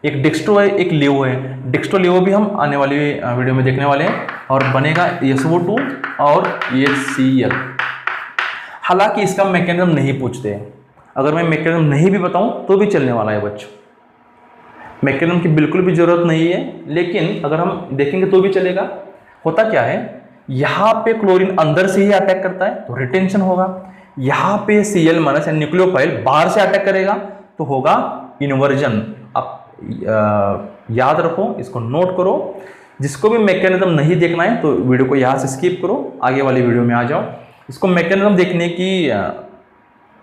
एक डेक्स्ट्रो है, एक लियो है। डेक्स्ट्रो लियो भी हम आने वाली वीडियो में देखने वाले हैं, और बनेगा SO2 और HCl। हालांकि इसका मैकेनिज्म नहीं पूछते हैं, अगर मैं मैकेनिज्म नहीं भी बताऊं तो भी चलने वाला है बच्चों। मैकेनिज्म की बिल्कुल भी जरूरत नहीं है, लेकिन अगर हम देखेंगे तो भी चलेगा। होता क्या है, यहाँ पे क्लोरीन अंदर से ही अटैक करता है तो रिटेंशन होगा। यहाँ पे Cl माइनस या न्यूक्लियोफाइल बाहर से अटैक करेगा तो होगा इन्वर्जन। आप याद रखो, इसको नोट करो। जिसको भी मैकेनिज्म नहीं देखना है तो वीडियो को यहाँ से स्किप करो, आगे वाली वीडियो में आ जाओ। इसको मैकेनिज्म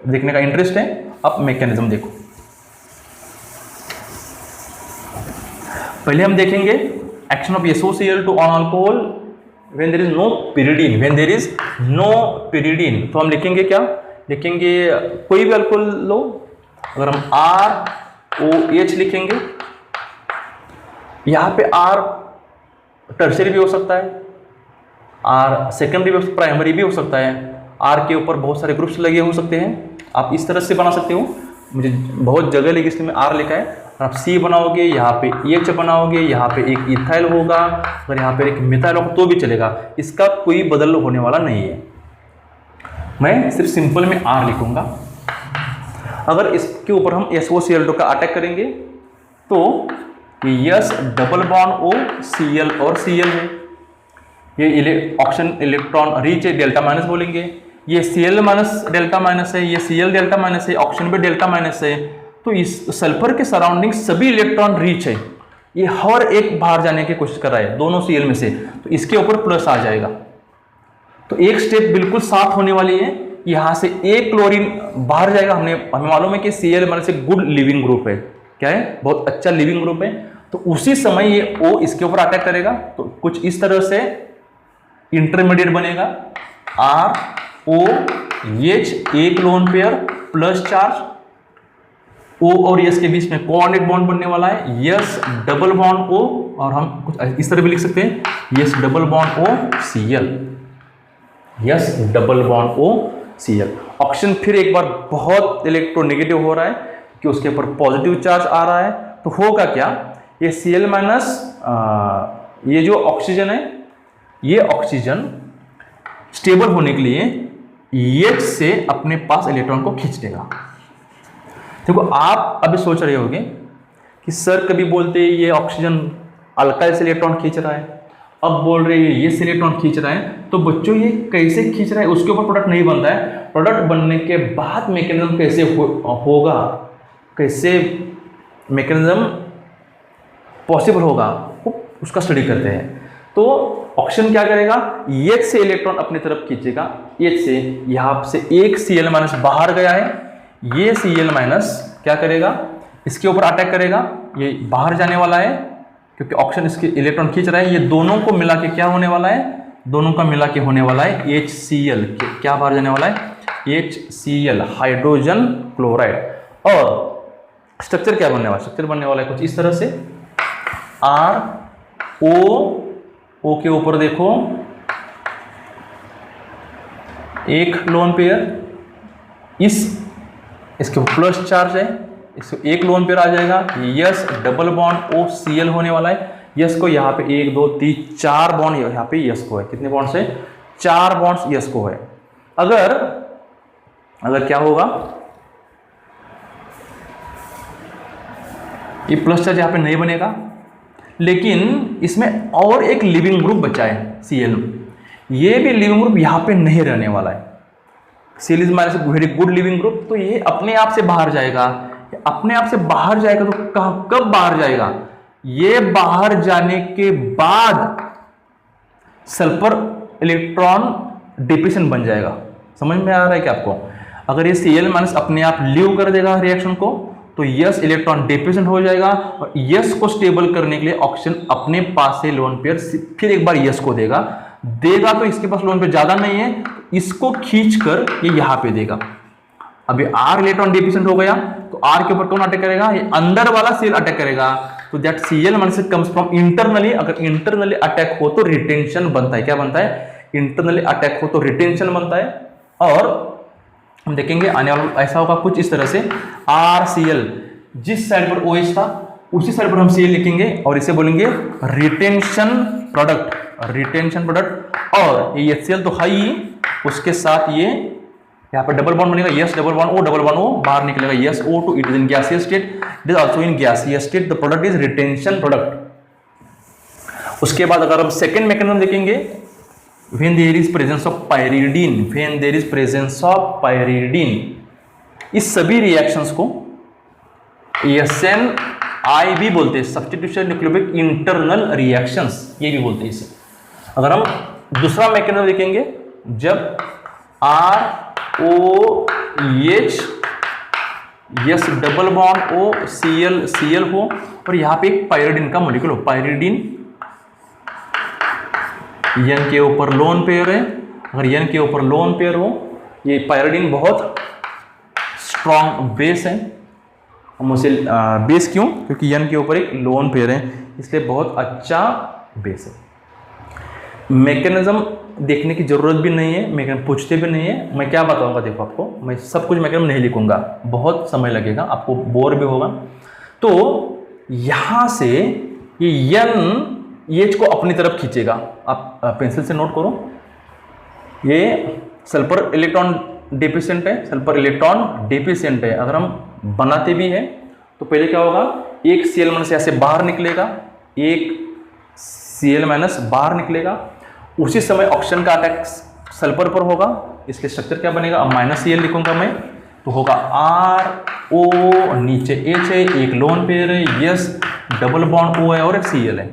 देखने का इंटरेस्ट है, अब मैकेनिज्म देखो। पहले हम देखेंगे action of SOCl2 on alcohol when there is no pyridine। तो हम लिखेंगे क्या? लिखेंगे कोई भी अल्कोहल लो, अगर हम ROH लिखेंगे, यहाँ पे R टर्शियरी भी हो सकता है, R सेकेंडरी भी, प्राइमरी भी हो सकता है। R के ऊपर बहुत सारे ग्रुप्स लगे हो सकते हैं, आप इस तरह से बना सकते हो। मुझे बहुत जगह लगी इसलिए मैं R लिखा है। आप C बनाओगे, यहाँ पे H बनाओगे, यहाँ पे एक इथाइल होगा, अगर यहाँ पे एक मिथाइल होगा तो भी चलेगा, इसका कोई बदल होने वाला नहीं है। मैं सिर्फ सिंपल में R लिखूंगा। अगर इसके ऊपर हम SOCl2 का अटैक करेंगे तो S double bond O Cl और Cl है, ये ऑक्सीजन इलेक्ट्रॉन रिच है, डेल्टा माइनस बोलेंगे। ये Cl माइनस डेल्टा माइनस है, ये Cl डेल्टा माइनस है, ऑक्सीजन भी डेल्टा माइनस है। तो इस सल्फर के सराउंडिंग सभी इलेक्ट्रॉन रिच है, ये हर एक बाहर जाने की कोशिश कर रहा है दोनों Cl में से, तो इसके ऊपर प्लस आ जाएगा। तो एक स्टेप बिल्कुल साफ होने वाली है, यहां से एक क्लोरीन बाहर जाएगा। हमें मालूम है कि Cl माइनस एक गुड लिविंग ग्रुप है, क्या है, बहुत अच्छा लिविंग ग्रुप है। तो उसी समय ये O इसके ऊपर अटैक करेगा, तो कुछ इस तरह से इंटरमीडिएट बनेगा ROH, एक lone pair plus charge, O और S के बीच में कोऑर्डिनेट बॉन्ड बनने वाला है, यस डबल बॉन्ड O, और हम कुछ इस तरह भी लिख सकते हैं, yes double bond O Cl, yes double bond O Cl। Oxygen फिर एक बार बहुत इलेक्ट्रोनेगेटिव हो रहा है कि उसके ऊपर पॉजिटिव चार्ज आ रहा है, तो होगा क्या, ये Cl माइनस ये जो ऑक्सीजन है, ये ऑक्सीजन स्टेबल होने के लिए H से अपने पास इलेक्ट्रॉन को खींच लेगा। देखो आप अभी सोच रहे होंगे कि सर कभी बोलते हैं ये ऑक्सीजन अल्काइल से इलेक्ट्रॉन खींच रहा है, अब बोल रहे हैं ये से इलेक्ट्रॉन खींच रहा है, तो बच्चों ये कैसे खींच रहा है उसके ऊपर प्रोडक्ट नहीं बनता है। प्रोडक्ट बनने के बाद मैकेनिज्म कैसे होगा, कैसे मैकेनिज्म पॉसिबल होगा, उसका स्टडी करते हैं। तो ऑक्सीजन क्या करेगा, H से इलेक्ट्रॉन अपनी तरफ खींचेगा, H से यहाँ से एक Cl माइनस बाहर गया है, ये Cl माइनस क्या करेगा, इसके ऊपर अटैक करेगा, ये बाहर जाने वाला है क्योंकि ऑक्सीजन इसके इलेक्ट्रॉन खींच रहा है। ये दोनों को मिला के क्या होने वाला है, दोनों का मिला के होने वाला है HCl, क्या बाहर जाने वाला है HCl, हाइड्रोजन क्लोराइड। और स्ट्रक्चर क्या बनने वाला है, स्ट्रक्चर बनने वाला है कुछ इस तरह से, O के ऊपर देखो एक लोन पेयर, इसके प्लस चार्ज है, इसको एक लोन पेयर आ जाएगा, yes double bond O Cl होने वाला है। यस को यहाँ पे 1 2 3 4 बॉन्ड यहाँ पे यस को है, कितने बॉन्ड्स है, 4 बॉन्ड्स यस को है। अगर क्या होगा, ये प्लस चार्ज यहाँ पे नहीं बनेगा, लेकिन इसमें और एक लिविंग ग्रुप बचा है Cl, ये भी लिविंग ग्रुप यहाँ पे नहीं रहने वाला है। Cl is minus very good leaving group, तो ये अपने आप से बाहर जाएगा। अपने आप से बाहर जाएगा तो कब बाहर जाएगा, ये बाहर जाने के बाद सल्फर इलेक्ट्रॉन डिप्रेशन बन जाएगा। समझ में आ रहा है क्या आपको, अगर ये Cl माइनस अपने आप लीव कर देगा रिएक्शन को, तो यस इलेक्ट्रॉन डिप्रेशन हो जाएगा, और यस को स्टेबल करने के लिए ऑक्सीजन अपने पास से लोन पेयर फिर एक बार यस को देगा तो इसके पास लोन पेयर ज्यादा नहीं है, इसको खींचकर ये यहां पे देगा। अभी R इलेक्ट्रॉन डिफिशिएंट हो गया, तो R के ऊपर कौन अटैक करेगा, ये अंदर वाला Cl अटैक करेगा, तो that Cl minus comes from internally. अगर इंटरनली अटैक हो तो रिटेंशन बनता है, क्या बनता है, इंटरनली अटैक हो तो रिटेंशन बनता है। और हम देखेंगे आने वाला ऐसा होगा कुछ इस तरह से, RCl जिस साइड पर OH था उसी साइड पर हम Cl लिखेंगे और इसे बोलेंगे रिटेंशन प्रोडक्ट, रिटेंशन प्रोडक्ट। और ये HCl तो है ही, उसके साथ ये यहाँ पर डबल बॉन्ड बनेगा, यस डबल बॉन्ड O, बाहर निकलेगा yes O2, it is in gaseous state, it is also in gaseous state, the product is retention product. उसके बाद अगर हम सेकेंड मैकेनिज्म देखेंगे, when there is presence of pyridine, when there is presence of pyridine, इस सभी reactions को SNI भी बोलते हैं, सब्स्टिट्यूशन न्यूक्लियोफिलिक इंटरनल रिएक्शंस, ये भी बोलते हैं इसे। अगर हम दूसरा मैकेनिज्म देखेंगे, जब ROH yes double bond O Cl हो और यहाँ पे एक पायरिडीन का मॉलिक्यूल हो, पायरिडीन N के ऊपर लोन पेयर है, अगर N के ऊपर लोन पेयर हो, ये पायरिडीन बहुत स्ट्रॉन्ग बेस है। हम उसे बेस क्यों, क्योंकि N के ऊपर एक लोन पेयर है, इसलिए बहुत अच्छा बेस है। मैकेनिज्म देखने की जरूरत भी नहीं है, मैकेनिज्म पूछते भी नहीं है, मैं क्या बताऊंगा, देखो आपको मैं सब कुछ मैकेनिज्म नहीं लिखूंगा, बहुत समय लगेगा, आपको बोर भी होगा। तो यहां से ये H को अपनी तरफ खींचेगा, आप पेंसिल से नोट करो, ये सल्फर इलेक्ट्रॉन डिफिशिएंट है, सल्फर इलेक्ट्रॉन डिफिशिएंट है। अगर हम बनाते भी हैं तो पहले क्या होगा, एक Cl- से ऐसे बाहर निकलेगा, एक Cl- बाहर निकलेगा। उसी समय ऑक्सीजन का अटैक सल्फर पर होगा, इसके स्ट्रक्चर क्या बनेगा, अब -Cl लिखूंगा मैं, तो होगा RO, नीचे H है, एक लोन पेयर है, यस, डबल बॉन्ड O है और एक Cl है,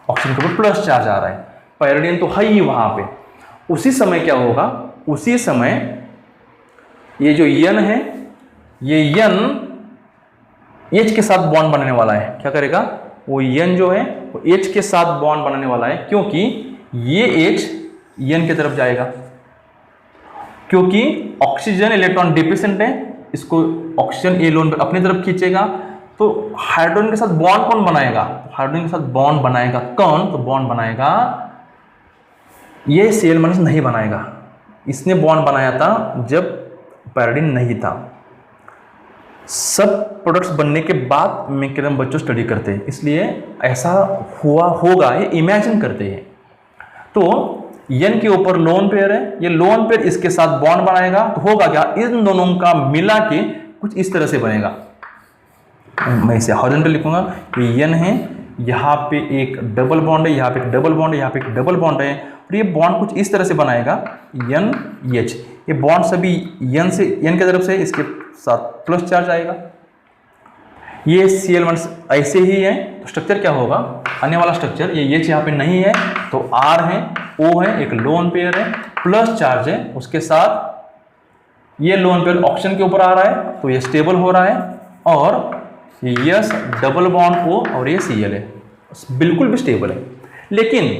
ऑक्सीजन के ऊपर प्लस चार्ज आ रहा है, पायरिडिन तो है ही वहां पे। उसी समय क्या होगा, उसी समय ये जो N है, ये N H के साथ बॉन्ड बनाने वाला है, क्या करेगा, वो N जो है वो H के साथ बॉन्ड बनाने वाला है, क्योंकि ये H N की तरफ जाएगा, क्योंकि ऑक्सीजन इलेक्ट्रॉन डिफिशिएंट है, इसको ऑक्सीजन ए लोन पर अपनी तरफ खींचेगा, तो हाइड्रोजन के साथ बॉन्ड कौन बनाएगा, हाइड्रोजन के साथ बॉन्ड बनाएगा कौन, तो बॉन्ड बनाएगा ये Cl- नहीं बनाएगा, इसने बॉन्ड बनाया था जब पायरिडिन नहीं था। सब प्रोडक्ट्स बनने के बाद मैकेनिज्म बच्चों स्टडी करते हैं, इसलिए ऐसा हुआ होगा ये इमेजिन करते हैं। तो N के ऊपर लोन पेयर है, ये लोन पेयर इसके साथ बॉन्ड बनाएगा, तो होगा क्या, इन दोनों का मिला के कुछ इस तरह से बनेगा। मैं इसे हॉरिजॉन्टल लिखूंगा, तो N है, यहाँ पे एक डबल बॉन्ड है, यहाँ पे एक डबल बॉन्ड है, यहाँ पे एक डबल बॉन्ड है, और ये बॉन्ड कुछ इस तरह से बनाएगा NH। ये बॉन्ड सभी N की तरफ से इसके साथ प्लस चार्ज आएगा। ये Cl- ऐसे ही है, तो स्ट्रक्चर क्या होगा, आने वाला स्ट्रक्चर, ये H यहाँ पे नहीं है तो R है, O है, एक लोन पेयर है, प्लस चार्ज है, उसके साथ ये लोन पेयर ऑक्सीजन के ऊपर आ रहा है, तो ये स्टेबल हो रहा है, और यस, डबल बॉन्ड O और ये Cl है, बिल्कुल भी स्टेबल है। लेकिन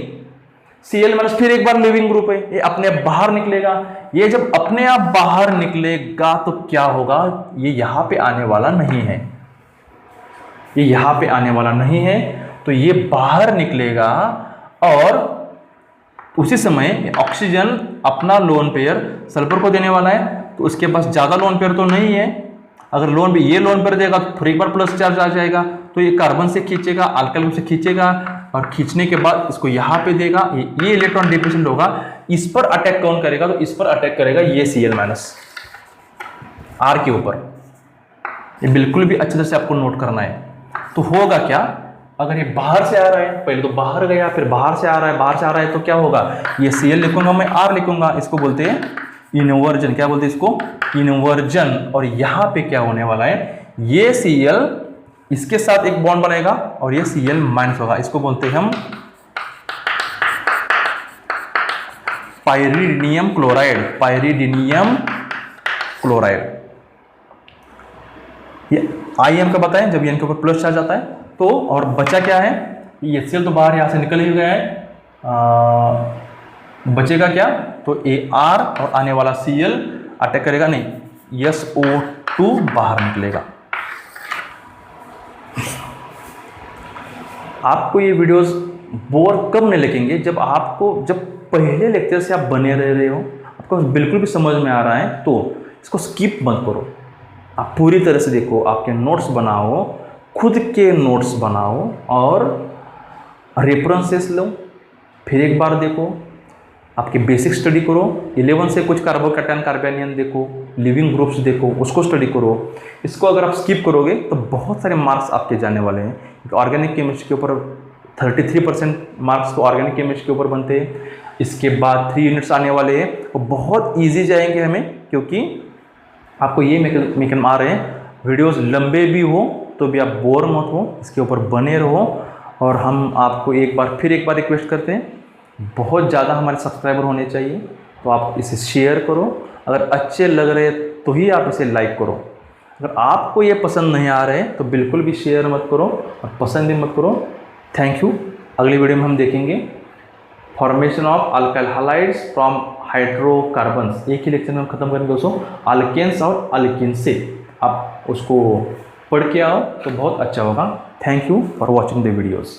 Cl- फिर एक बार लिविंग ग्रुप है, ये अपने आप बाहर निकलेगा, ये जब अपने आप बाहर निकलेगा तो क्या होगा, ये यहाँ पे आने वाला नहीं है, ये यहाँ पे आने वाला नहीं है, तो ये बाहर निकलेगा, और उसी समय ऑक्सीजन अपना लोन पेयर सल्फर को देने वाला है, तो उसके पास ज़्यादा लोन पेयर तो नहीं है, अगर लोन पे ये लोन पेयर देगा तो फिर एक बार प्लस चार्ज आ जाएगा, तो ये कार्बन से खींचेगा, अल्काइल ग्रुप से खींचेगा, और खींचने के बाद इसको यहाँ पे देगा, ये इलेक्ट्रॉन डिफिशिएंट होगा, इस पर अटैक कौन करेगा, तो इस पर अटैक करेगा ये Cl- R के ऊपर। ये बिल्कुल भी अच्छे तरह से आपको नोट करना है। तो होगा क्या, अगर ये बाहर से आ रहा है, पहले तो बाहर गया, फिर बाहर से आ रहा है, बाहर से आ रहा है, तो क्या होगा, ये Cl लिखूंगा मैं, R लिखूंगा, इसको बोलते हैं इन्वर्जन, क्या बोलते हैं इसको, इन्वर्जन। और यहाँ पे क्या होने वाला है, ये Cl इसके साथ एक बॉन्ड बनेगा, और ये Cl- होगा, इसको बोलते हैं हम पायरिडिनियम क्लोराइड, पायरिडिनियम क्लोराइड। ये IM का बताएं, जब N के ऊपर प्लस चार्ज आता है तो, और बचा क्या है, ये HCl तो बाहर यहाँ से निकल ही गया है, बचेगा क्या, तो AR और आने वाला Cl अटैक करेगा, नहीं, SO2 बाहर निकलेगा। आपको ये वीडियोस बोर कब नहीं लगेंगे, जब पहले लेक्चर से आप बने रह रहे हो, आपको बिल्कुल भी समझ में आ रहा है, तो इसको स्किप मत करो, आप पूरी तरह से देखो, आपके नोट्स बनाओ, खुद के नोट्स बनाओ, और रेफरेंसेस लो, फिर एक बार देखो, आपके बेसिक स्टडी करो, 11 से कुछ कार्बोकैटायन कार्बेनियन देखो, लिविंग ग्रुप्स देखो, उसको स्टडी करो। इसको अगर आप स्किप करोगे तो बहुत सारे मार्क्स आपके जाने वाले हैं। ऑर्गेनिक केमिस्ट्री के ऊपर 33% मार्क्स तो ऑर्गेनिक केमिस्ट्री के ऊपर बनते हैं। इसके बाद 3 यूनिट्स आने वाले हैं, वो बहुत ईजी जाएंगे हमें, क्योंकि आपको ये मैकेनिज्म आ रहे हैं। वीडियोस लंबे भी हो तो भी आप बोर मत हो, इसके ऊपर बने रहो। और हम आपको एक बार रिक्वेस्ट करते हैं, बहुत ज़्यादा हमारे सब्सक्राइबर होने चाहिए, तो आप इसे शेयर करो। अगर अच्छे लग रहे तो ही आप इसे लाइक करो। अगर आपको ये पसंद नहीं आ रहे तो बिल्कुल भी शेयर मत करो और पसंद भी मत करो। Thank you. अगली वीडियो में हम देखेंगे formation of alkyl halides from hydrocarbons. एक ही लेक्चर में हम खत्म करेंगे दोस्तों, अल्केन्स और अल्किन से। आप उसको पढ़ के आओ तो बहुत अच्छा होगा। Thank you for watching the videos.